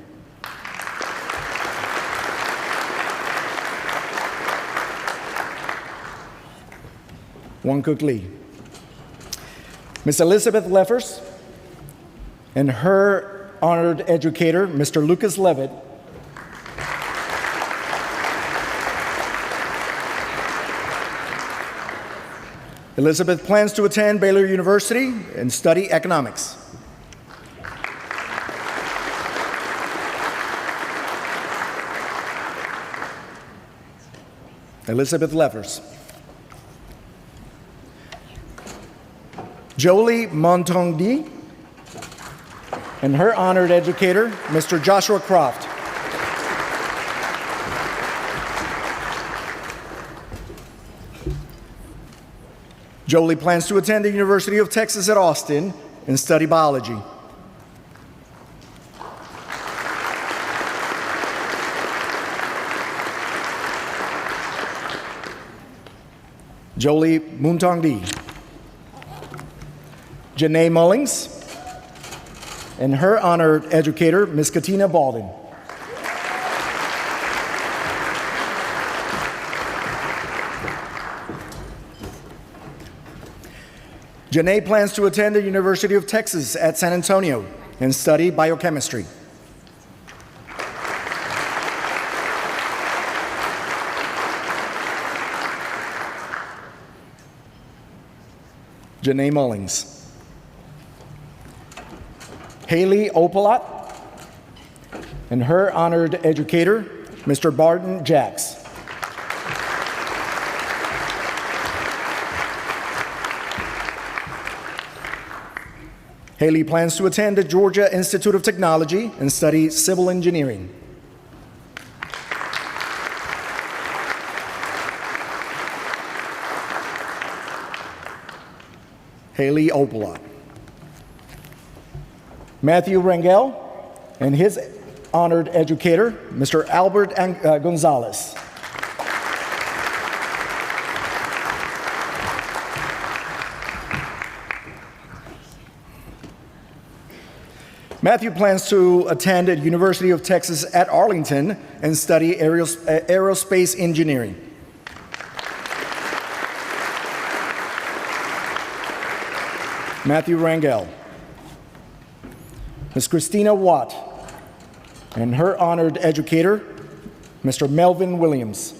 Won Cook Lee. Ms. Elizabeth Leffers and her honored educator, Mr. Lucas Levitt. Elizabeth plans to attend Baylor University and study economics. Elizabeth Leffers. Jolie Montongdi and her honored educator, Mr. Joshua Croft. Jolie plans to attend the University of Texas at Austin and study biology. Jolie Muntongdi. Janae Mullings, and her honored educator, Ms. Katina Baldwin. Janae plans to attend the University of Texas at San Antonio and study biochemistry. Janae Mullings. Haley Opalat, and her honored educator, Mr. Barton Jacks. Haley plans to attend the Georgia Institute of Technology and study civil engineering. Haley Opalat. Matthew Rangel and his honored educator, Mr. Albert Gonzalez. Matthew plans to attend the University of Texas at Arlington and study aerospace engineering. Matthew Rangel. Ms. Christina Watt and her honored educator, Mr. Melvin Williams.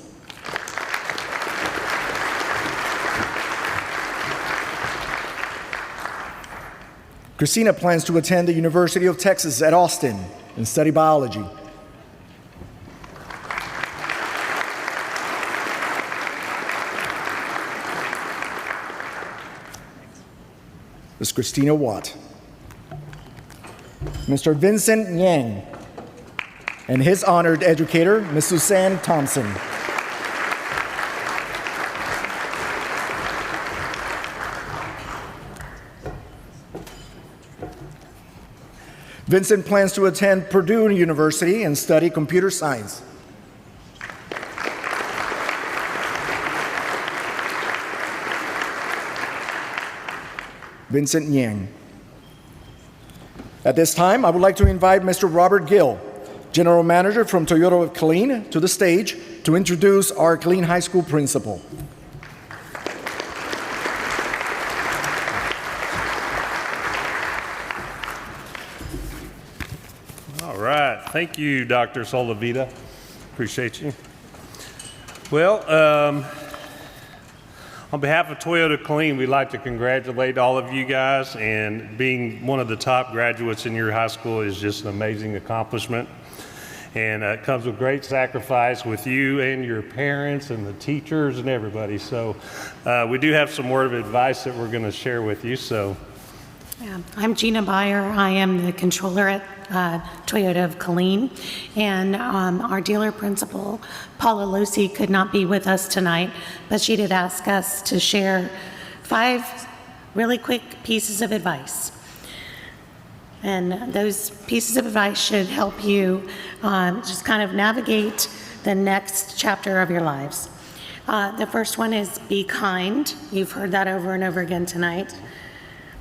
Christina plans to attend the University of Texas at Austin and study biology. Ms. Christina Watt. Mr. Vincent Yang and his honored educator, Ms. Suzanne Thompson. Vincent plans to attend Purdue University and study computer science. Vincent Yang. At this time, I would like to invite Mr. Robert Gill, General Manager from Toyota of Killeen, to the stage to introduce our Killeen High School principal. All right. Thank you, Dr. Solavita. Appreciate you. Well, on behalf of Toyota Killeen, we'd like to congratulate all of you guys, and being one of the top graduates in your high school is just an amazing accomplishment. And it comes with great sacrifice with you and your parents and the teachers and everybody. So we do have some word of advice that we're going to share with you. So, yeah, I'm Gina Beyer. I am the controller at Toyota of Killeen, and our dealer principal, Paula Lucy, could not be with us tonight, but she did ask us to share 5 really quick pieces of advice. And those pieces of advice should help you just kind of navigate the next chapter of your lives. The first one is be kind. You've heard that over and over again tonight.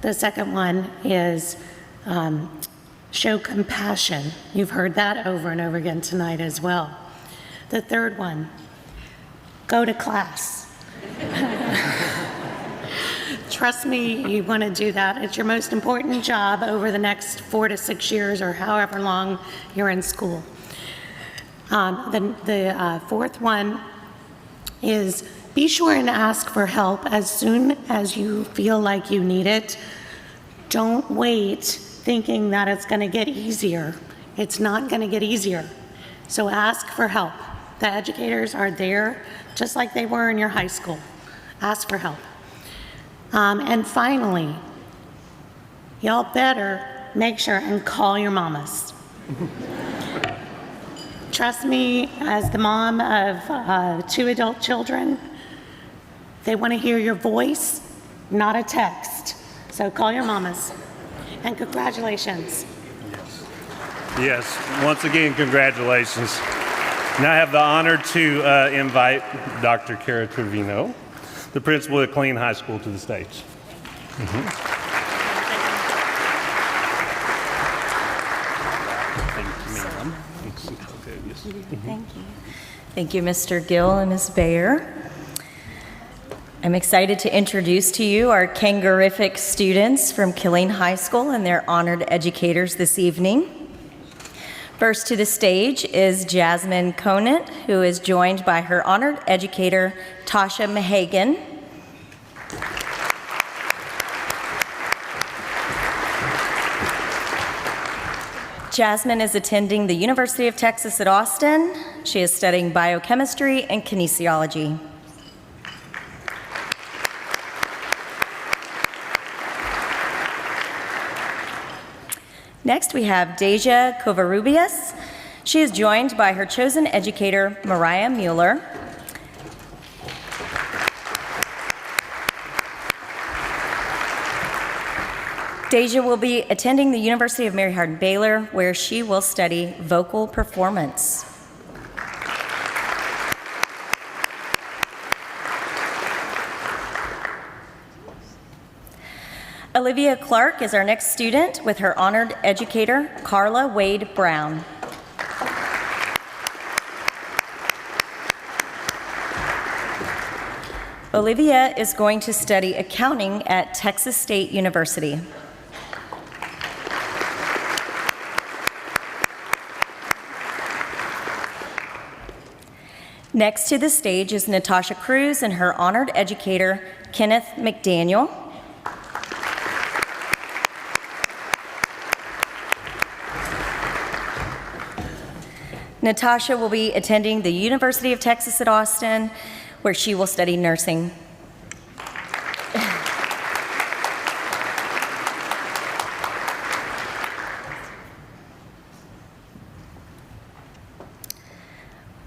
The second one is show compassion. You've heard that over and over again tonight as well. The third one, go to class. Trust me, you want to do that. It's your most important job over the next 4 to 6 years or however long you're in school. The fourth one is be sure and ask for help as soon as you feel like you need it. Don't wait thinking that it's going to get easier. It's not going to get easier. So ask for help. The educators are there just like they were in your high school. Ask for help. And finally, y'all better make sure and call your mamas. Trust me, as the mom of 2 adult children, they want to hear your voice not a text. So call your mamas. And congratulations. Yes, once again, congratulations. Now I have the honor to invite Dr. Cara Trevino, the principal at Killeen High School, to the stage. Thank you. Thank you, Mr. Gill and Ms. Bayer. I'm excited to introduce to you our Kangarific students from Killeen High School and their honored educators this evening. First to the stage is Jasmine Conant, who is joined by her honored educator, Tasha Mahagan. Jasmine is attending the University of Texas at Austin. She is studying biochemistry and kinesiology. Next, we have Deja Covarrubias. She is joined by her chosen educator, Mariah Mueller. Deja will be attending the University of Mary Hardin-Baylor, where she will study vocal performance. Olivia Clark is our next student with her honored educator, Carla Wade Brown. Olivia is going to study accounting at Texas State University. Next to the stage is Natasha Cruz and her honored educator, Kenneth McDaniel. Natasha will be attending the University of Texas at Austin, where she will study nursing.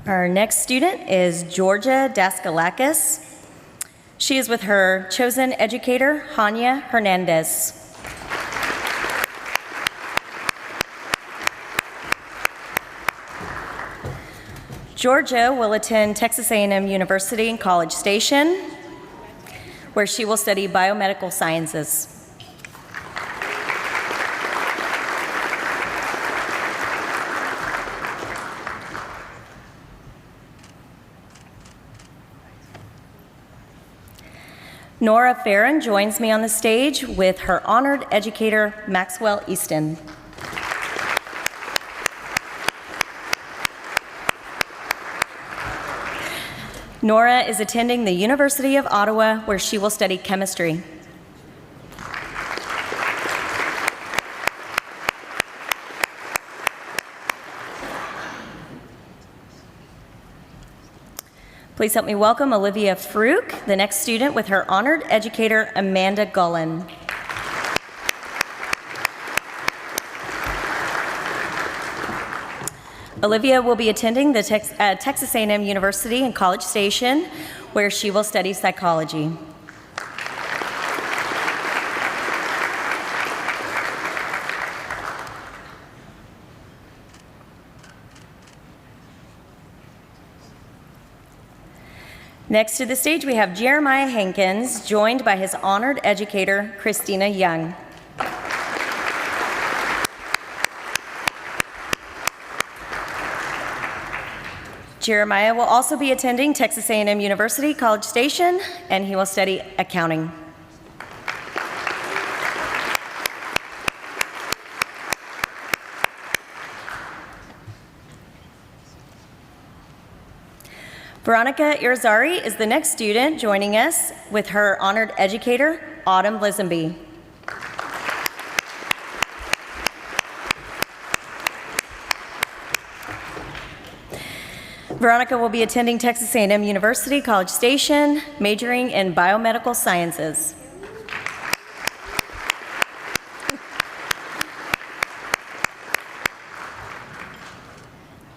Our next student is Georgia Daskalakis. She is with her chosen educator, Hanya Hernandez. Georgia will attend Texas A&M University in College Station, where she will study biomedical sciences. Nora Farron joins me on the stage with her honored educator, Maxwell Easton. Nora is attending the University of Ottawa, where she will study chemistry. Please help me welcome Olivia Fruch, the next student with her honored educator, Amanda Gullen. Olivia will be attending the Texas A&M University in College Station, where she will study psychology. Next to the stage, we have Jeremiah Hankins, joined by his honored educator, Christina Young. Jeremiah will also be attending Texas A&M University, College Station, and he will study accounting. Veronica Irizarry is the next student joining us with her honored educator, Autumn Lisenby. Veronica will be attending Texas A&M University, College Station, majoring in biomedical sciences.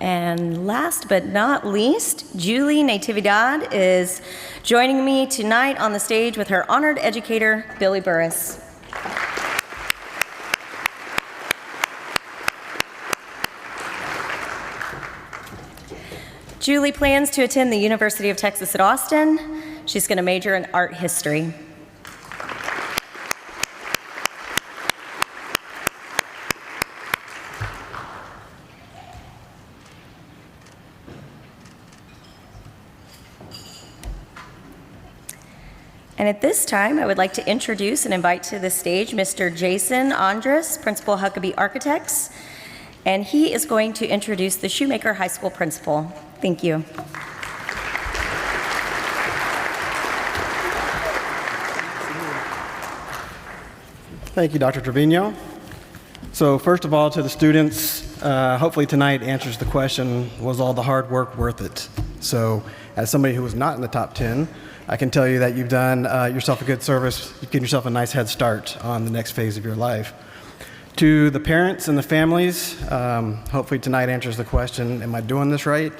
And And last but not least, Julie Natividad is joining me tonight on the stage with her honored educator, Billy Burris. Julie plans to attend the University of Texas at Austin. She's going to major in art history. And at this time, I would like to introduce and invite to the stage Mr. Jason Andres, Principal Huckabee Architects, and he is going to introduce the Shoemaker High School principal. Thank you. Thank you, Dr. Trevino. So first of all, to the students, hopefully tonight answers the question, was all the hard work worth it? So as somebody who was not in the top 10, I can tell you that you've done yourself a good service. You've given yourself a nice head start on the next phase of your life. To the parents and the families, hopefully tonight answers the question, am I doing this right?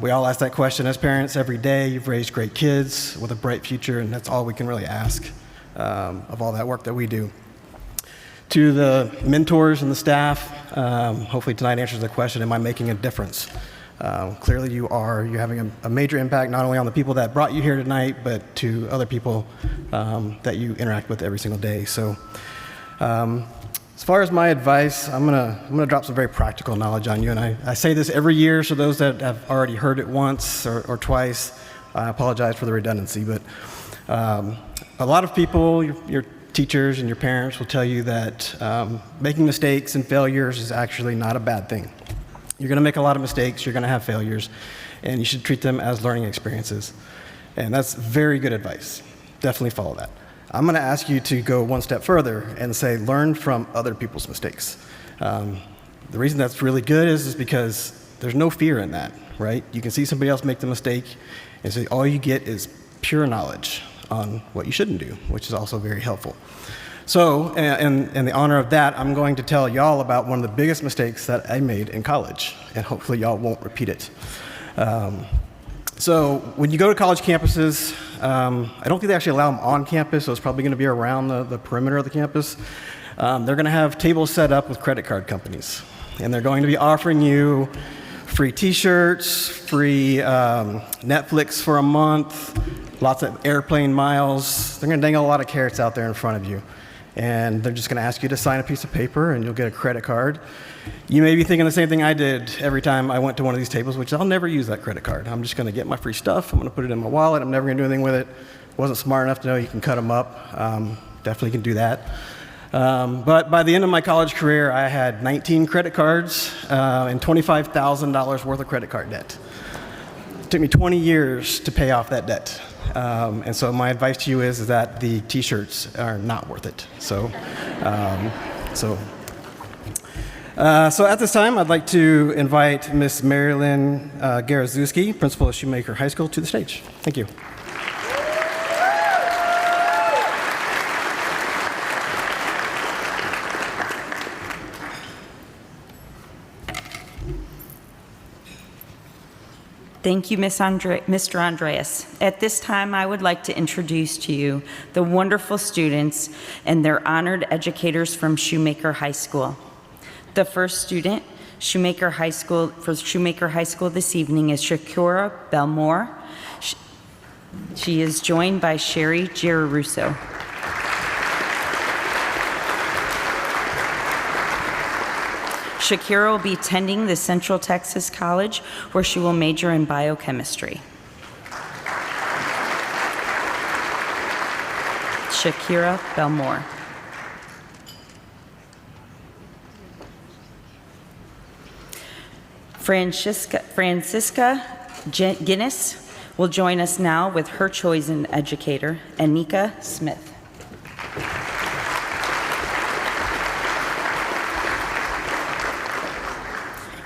We all ask that question as parents every day. You've raised great kids with a bright future, and that's all we can really ask of all that work that we do. To the mentors and the staff, hopefully tonight answers the question, am I making a difference? Clearly you are. You're having a major impact not only on the people that brought you here tonight, but to other people that you interact with every single day. So as far as my advice, I'm gonna drop some very practical knowledge on you, and I say this every year, so those that have already heard it once or twice, I apologize for the redundancy, but a lot of people, your teachers and your parents will tell you that making mistakes and failures is actually not a bad thing. You're gonna make a lot of mistakes, you're gonna have failures, and you should treat them as learning experiences. And that's very good advice. Definitely follow that. I'm gonna ask you to go one step further and say, learn from other people's mistakes. The reason that's really good is because there's no fear in that, right? You can see somebody else make the mistake, and so all you get is pure knowledge on what you shouldn't do, which is also very helpful. So, in the honor of that, I'm going to tell y'all about one of the biggest mistakes that I made in college, and hopefully y'all won't repeat it. So, when you go to college campuses, I don't think they actually allow them on campus, so it's probably going to be around the perimeter of the campus. They're going to have tables set up with credit card companies, and they're going to be offering you free t-shirts, free Netflix for a month, lots of airplane miles. They're going to dangle a lot of carrots out there in front of you. And they're just going to ask you to sign a piece of paper, and you'll get a credit card. You may be thinking the same thing I did every time I went to one of these tables, which I'll never use that credit card. I'm just going to get my free stuff. I'm going to put it in my wallet. I'm never going to do anything with it. Wasn't smart enough to know you can cut them up. Definitely can do that. But by the end of my college career, I had 19 credit cards and $25,000 worth of credit card debt. It took me 20 years to pay off that debt. And so my advice to you is that the t-shirts are not worth it. So at this time, I'd like to invite Miss Marilyn Garazewski, principal of Shoemaker High School, to the stage. Thank you. Thank you, Mr. Andreas. At this time, I would like to introduce to you the wonderful students and their honored educators from Shoemaker High School. The first student, for Shoemaker High School this evening is Shakira Belmore. She is joined by Sherry Giarusso. Shakira will be attending the Central Texas College, where she will major in biochemistry. Shakira Belmore. Francisca Guinness will join us now with her chosen educator, Anika Smith.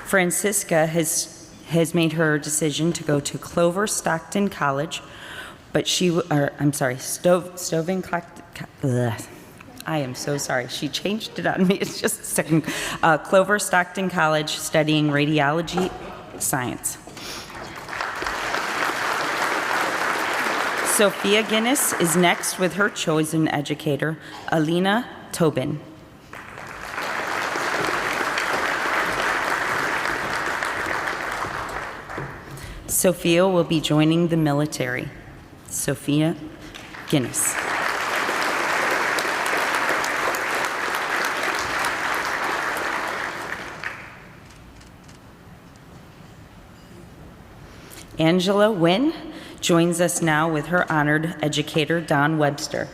Francisca has made her decision to go to Clover Stockton College, but I am so sorry. She changed it on me. It's just a second. Clover Stockton College, studying radiology Science. Sophia Guinness is next with her chosen educator, Alina Tobin. Sophia will be joining the military. Sophia Guinness. Angela Wynn joins us now with her honored educator, Don Webster.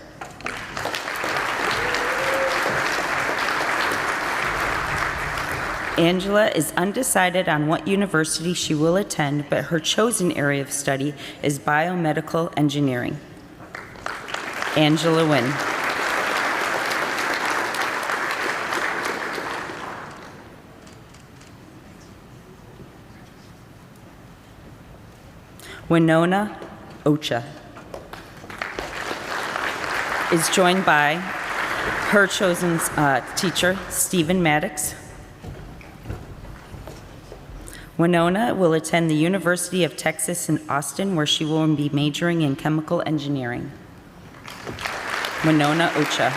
Angela is undecided on what university she will attend, but her chosen area of study is biomedical engineering. Angela Wynn. Winona Ocha is joined by her chosen teacher, Stephen Maddox. Winona will attend the University of Texas in Austin, where she will be majoring in chemical engineering. Winona Ocha.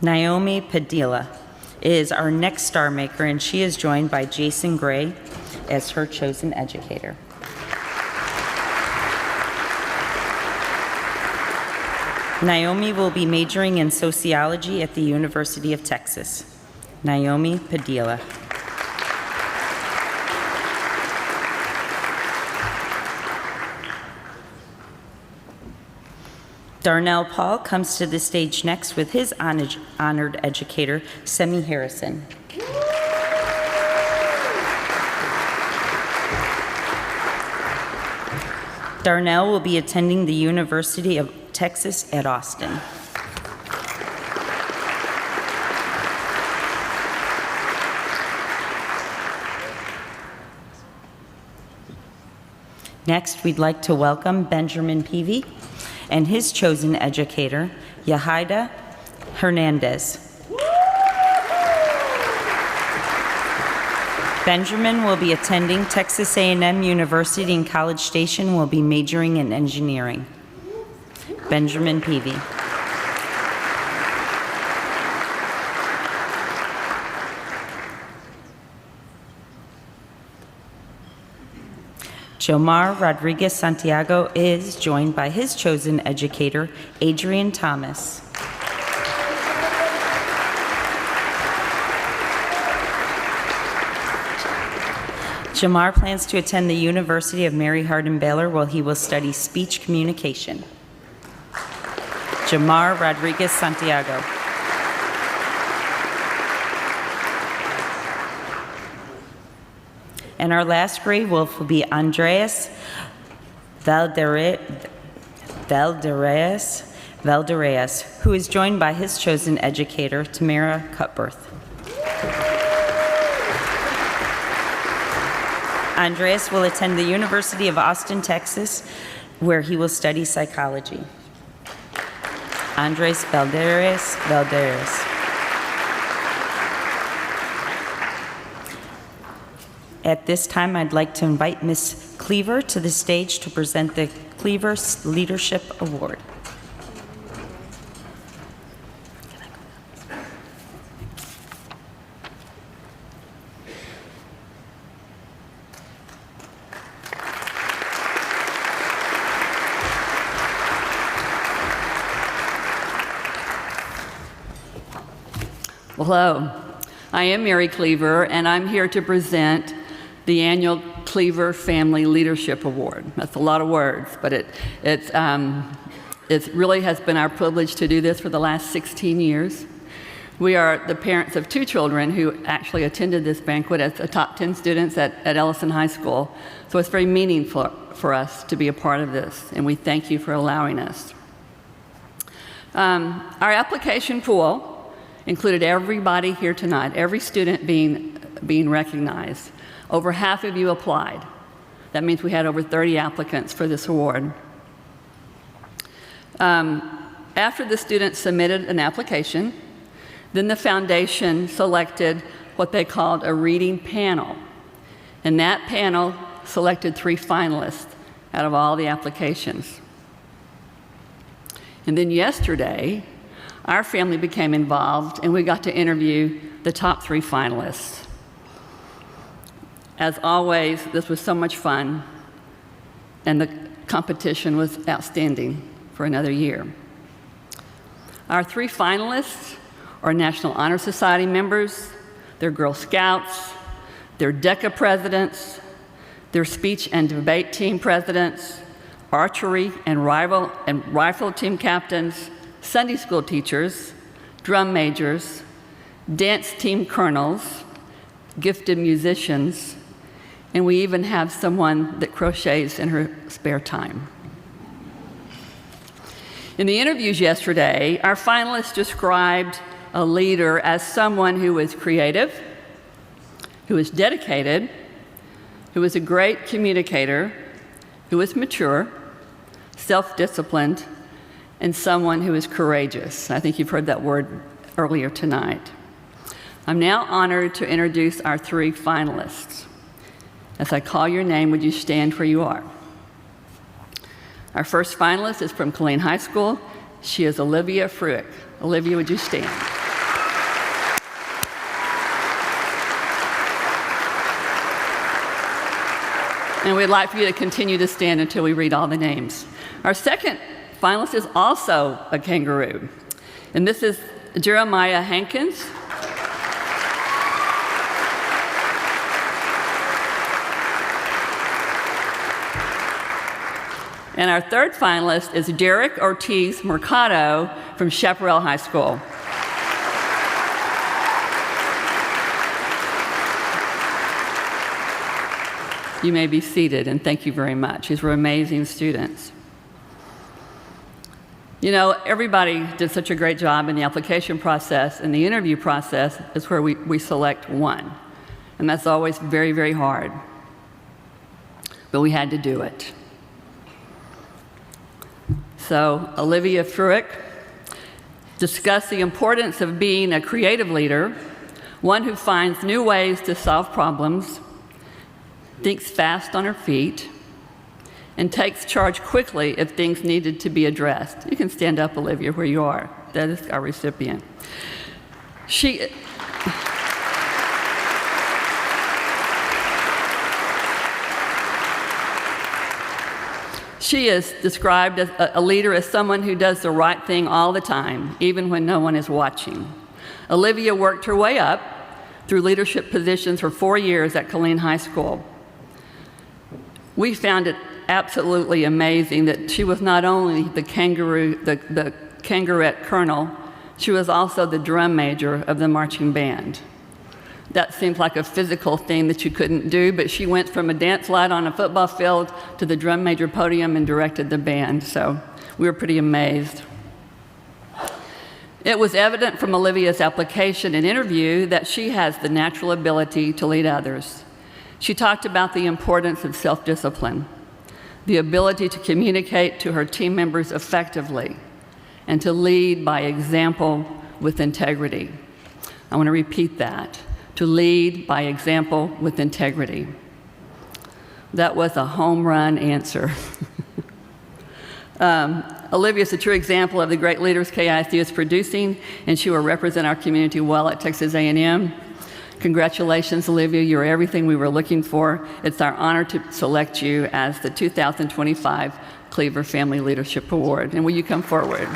Naomi Padilla is our next star maker, and she is joined by Jason Gray as her chosen educator. Naomi will be majoring in sociology at the University of Texas. Naomi Padilla. Darnell Paul comes to the stage next with his honored educator, Semi Harrison. Darnell will be attending the University of Texas at Austin. Next, we'd like to welcome Benjamin Peavy and his chosen educator, Yahida Hernandez. Benjamin will be attending Texas A&M University in College Station, will be majoring in engineering. Benjamin Peavy. Jomar Rodriguez Santiago is joined by his chosen educator, Adrian Thomas. Jamar plans to attend the University of Mary Hardin-Baylor, where he will study speech communication. Jamar Rodriguez Santiago. And our last gray wolf will be Andreas Valdereas, who is joined by his chosen educator, Tamara Cutbirth. Andreas will attend the University of Austin, Texas, where he will study psychology. Andres Valderas. At this time, I'd like to invite Ms. Cleaver to the stage to present the Cleaver Leadership Award. Hello, I am Mary Cleaver, and I'm here to present the annual Cleaver Family Leadership Award. That's a lot of words, but it really has been our privilege to do this for the last 16 years. We are the parents of 2 children who actually attended this banquet as the top 10 students at Ellison High School, so it's very meaningful for us to be a part of this, and we thank you for allowing us. Our application pool included everybody here tonight, every student being recognized. Over half of you applied. That means we had over 30 applicants for this award. After the students submitted an application, Then the foundation selected what they called a reading panel. And that panel selected 3 finalists out of all the applications. And then yesterday, our family became involved and we got to interview the top 3 finalists. As always, this was so much fun, and the competition was outstanding for another year. Our 3 finalists are National Honor Society members, they're Girl Scouts, they're DECA presidents, they're speech and debate team presidents, archery and rifle team captains, Sunday school teachers, drum majors, dance team colonels, gifted musicians, and we even have someone that crochets in her spare time. In the interviews yesterday, our finalists described a leader as someone who is creative, who is dedicated, who is a great communicator, who is mature, self-disciplined, and someone who is courageous. I think you've heard that word earlier tonight. I'm now honored to introduce our 3 finalists. As I call your name, would you stand where you are? Our first finalist is from Killeen High School. She is Olivia Fruick. Olivia, would you stand? And we'd like for you to continue to stand until we read all the names. Our second finalist is also a kangaroo, and this is Jeremiah Hankins. And our third finalist is Derek Ortiz Mercado from Chaparral High School. You may be seated, and thank you very much. These were amazing students. You know, everybody did such a great job in the application process, and the interview process is where we select one. And that's always very, very hard. But we had to do it. So, Olivia Fruick discussed the importance of being a creative leader, one who finds new ways to solve problems, thinks fast on her feet, and takes charge quickly if things needed to be addressed. You can stand up, Olivia, where you are. That is our recipient. She is described as a leader as someone who does the right thing all the time, even when no one is watching. Olivia worked her way up through leadership positions for 4 years at Killeen High School. We found it absolutely amazing that she was not only the kangaroette colonel, she was also the drum major of the marching band. That seems like a physical thing that you couldn't do, but she went from a dance light on a football field to the drum major podium and directed the band, so we were pretty amazed. It was evident from Olivia's application and interview that she has the natural ability to lead others. She talked about the importance of self-discipline, the ability to communicate to her team members effectively, and to lead by example with integrity. I want to repeat that. To lead by example with integrity. That was a home run answer. Olivia is a true example of the great leaders KISD is producing, and she will represent our community well at Texas A&M. Congratulations, Olivia. You're everything we were looking for. It's our honor to select you as the 2025 Cleaver Family Leadership Award. And will you come forward?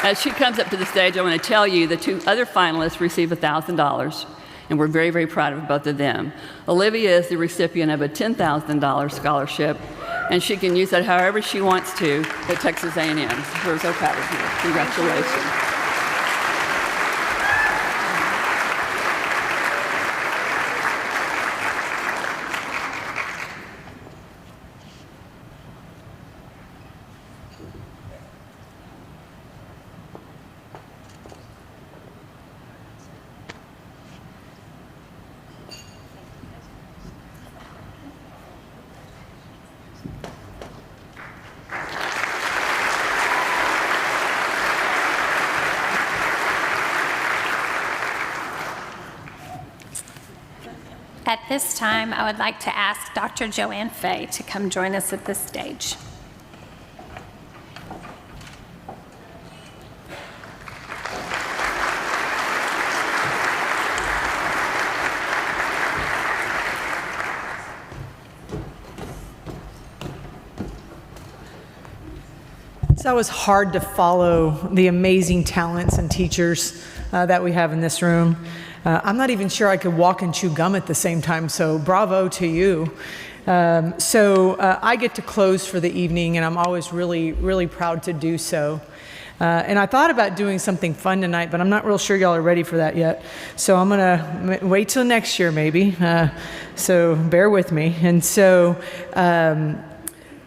As she comes up to the stage, I want to tell you the 2 other finalists received $1,000, and we're very, very proud of both of them. Olivia is the recipient of a $10,000 scholarship, and she can use that however she wants to at Texas A&M. We're so proud of you. Congratulations. At this time, I would like to ask Dr. Joanne Fay to come join us at this stage. It's always hard to follow the amazing talents and teachers that we have in this room. I'm not even sure I could walk and chew gum at the same time, so bravo to you. I get to close for the evening, and I'm always really, really proud to do so. And I thought about doing something fun tonight, but I'm not real sure y'all are ready for that yet. So I'm gonna wait till next year maybe, so bear with me. And so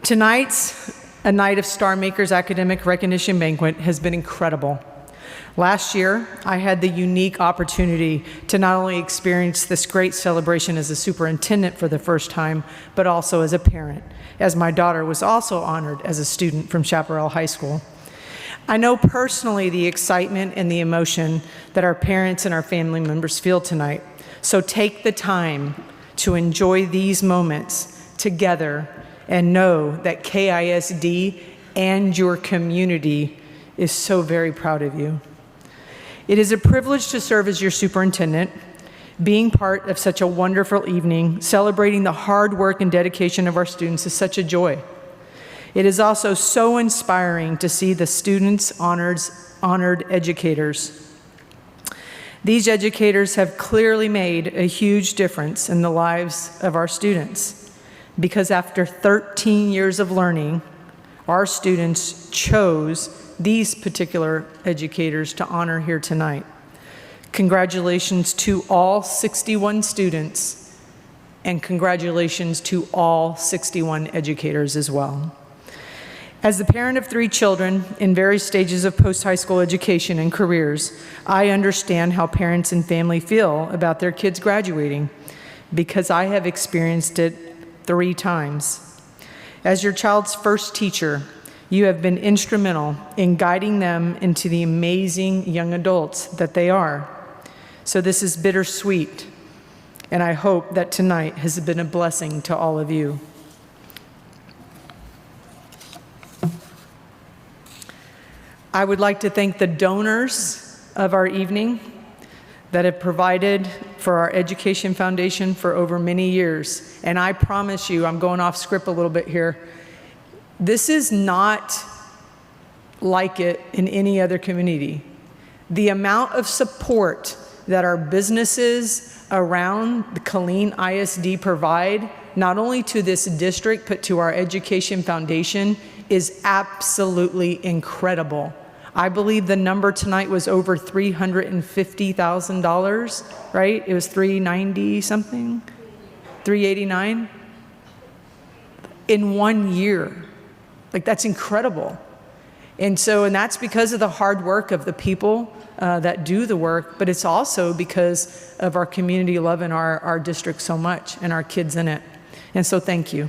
tonight's A Night of Starmakers Academic Recognition Banquet has been incredible. Last year, I had the unique opportunity to not only experience this great celebration as a superintendent for the first time, but also as a parent, as my daughter was also honored as a student from Chaparral High School. I know personally the excitement and the emotion that our parents and our family members feel tonight. So take the time to enjoy these moments together and know that KISD and your community is so very proud of you. It is a privilege to serve as your superintendent. Being part of such a wonderful evening, celebrating the hard work and dedication of our students is such a joy. It is also so inspiring to see the students honored educators. These educators have clearly made a huge difference in the lives of our students, because after 13 years of learning, our students chose these particular educators to honor here tonight. Congratulations to all 61 students, and congratulations to all 61 educators as well. As the parent of 3 children in various stages of post-high school education and careers, I understand how parents and family feel about their kids graduating, because I have experienced it 3 times. As your child's first teacher, you have been instrumental in guiding them into the amazing young adults that they are. So this is bittersweet, and I hope that tonight has been a blessing to all of you. I would like to thank the donors of our evening that have provided for our Education Foundation for over many years. And I promise you, I'm going off script a little bit here, this is not like it in any other community. The amount of support that our businesses around the Killeen ISD provide, not only to this district, but to our Education Foundation, is absolutely incredible. I believe the number tonight was over $350,000, right? It was 390 something, 389 in 1 year. Like, that's incredible. And that's because of the hard work of the people that do the work, but it's also because of our community loving our district so much and our kids in it. And so thank you.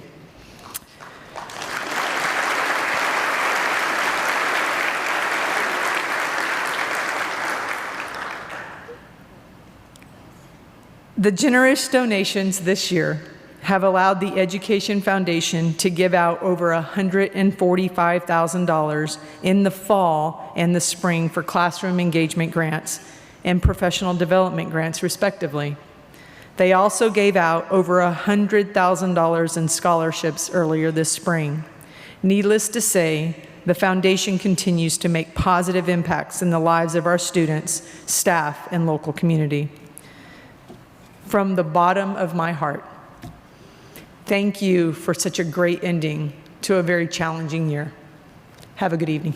The generous donations this year have allowed the Education Foundation to give out over $145,000 in the fall and the spring for classroom engagement grants and professional development grants, respectively. They also gave out over $100,000 in scholarships earlier this spring. Needless to say, the foundation continues to make positive impacts in the lives of our students, staff, and local community. From the bottom of my heart, thank you for such a great ending to a very challenging year. Have a good evening.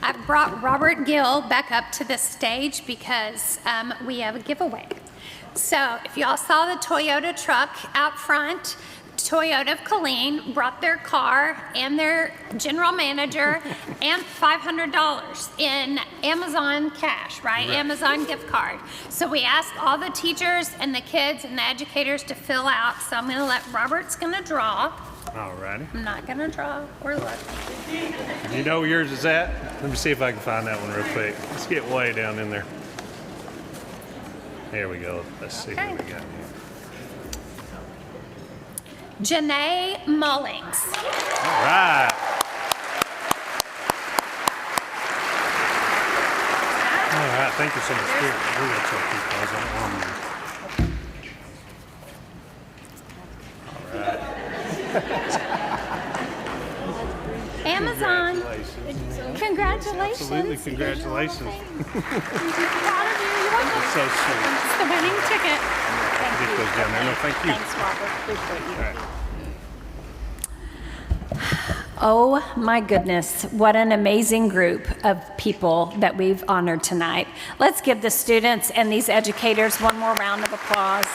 I've brought Robert Gill back up to the stage because we have a giveaway. So if y'all saw the Toyota truck out front, Toyota of Killeen brought their car and their general manager and $500 in Amazon cash, right? Amazon gift card. So we asked all the teachers and the kids and the educators to fill out. So I'm gonna let Robert's gonna draw. All righty. I'm not gonna draw or look. You know where yours is at? Let me see if I can find that one real quick. Let's get way down in there. There we go. Let's see what we got here. Janae Mullings. All right. All right. Thank you so much. Here, we're going to check these guys out. All right. Amazon. Congratulations. Absolutely. Congratulations. Proud of you. You're welcome. That's so sweet. It's the winning ticket. Get those down there. No, thank you. Thanks, Robert. Appreciate you. All right. Oh my goodness, what an amazing group of people that we've honored tonight. Let's give the students and these educators one more round of applause.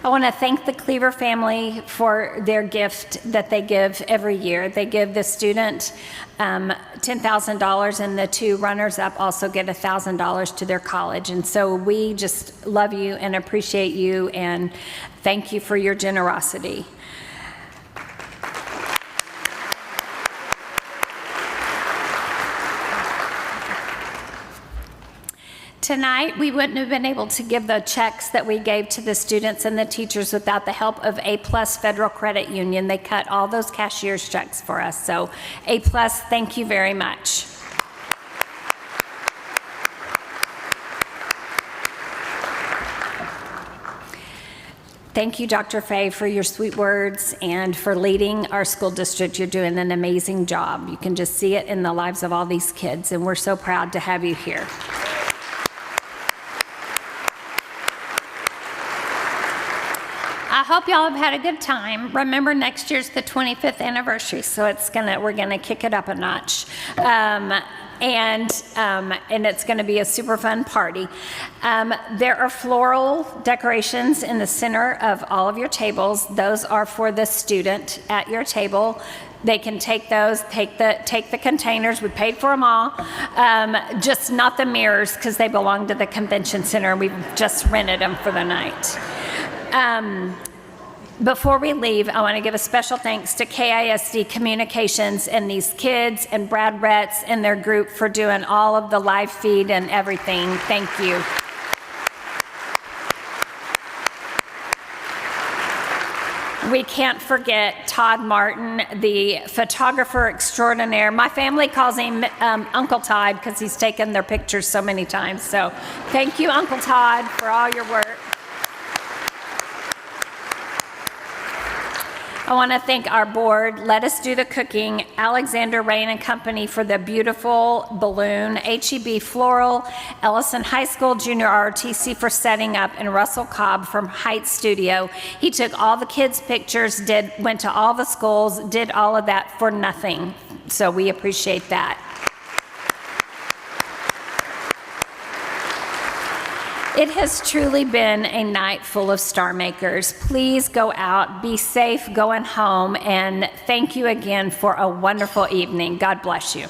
I want to thank the Cleaver family for their gift that they give every year. They give the student $10,000, and the two runners-up also get $1,000 to their college. And so we just love you and appreciate you, and thank you for your generosity. Tonight, we wouldn't have been able to give the checks that we gave to the students and the teachers without the help of A+ Federal Credit Union. They cut all those cashier's checks for us. So A+, thank you very much. Thank you, Dr. Fay, for your sweet words and for leading our school district. You're doing an amazing job. You can just see it in the lives of all these kids, and we're so proud to have you here. I hope y'all have had a good time. Remember, next year's the 25th anniversary, so we're gonna kick it up a notch. And it's going to be a super fun party. There are floral decorations in the center of all of your tables. Those are for the student at your table. They can take those, take the containers. We paid for them all. Just not the mirrors, because they belong to the convention center. We've just rented them for the night. Before we leave, I want to give a special thanks to KISD Communications and these kids and Brad Retz and their group for doing all of the live feed and everything. Thank you. We can't forget Todd Martin, the photographer extraordinaire. My family calls him Uncle Todd because he's taken their pictures so many times. So thank you, Uncle Todd, for all your work. I want to thank our board, Let Us Do the Cooking, Alexander Rain and Company for the beautiful balloon, HEB Floral, Ellison High School Junior ROTC for setting up, and Russell Cobb from Heights Studio. He took all the kids' pictures, went to all the schools, did all of that for nothing. So we appreciate that. It has truly been a night full of star makers. Please go out, be safe going home, and thank you again for a wonderful evening. God bless you.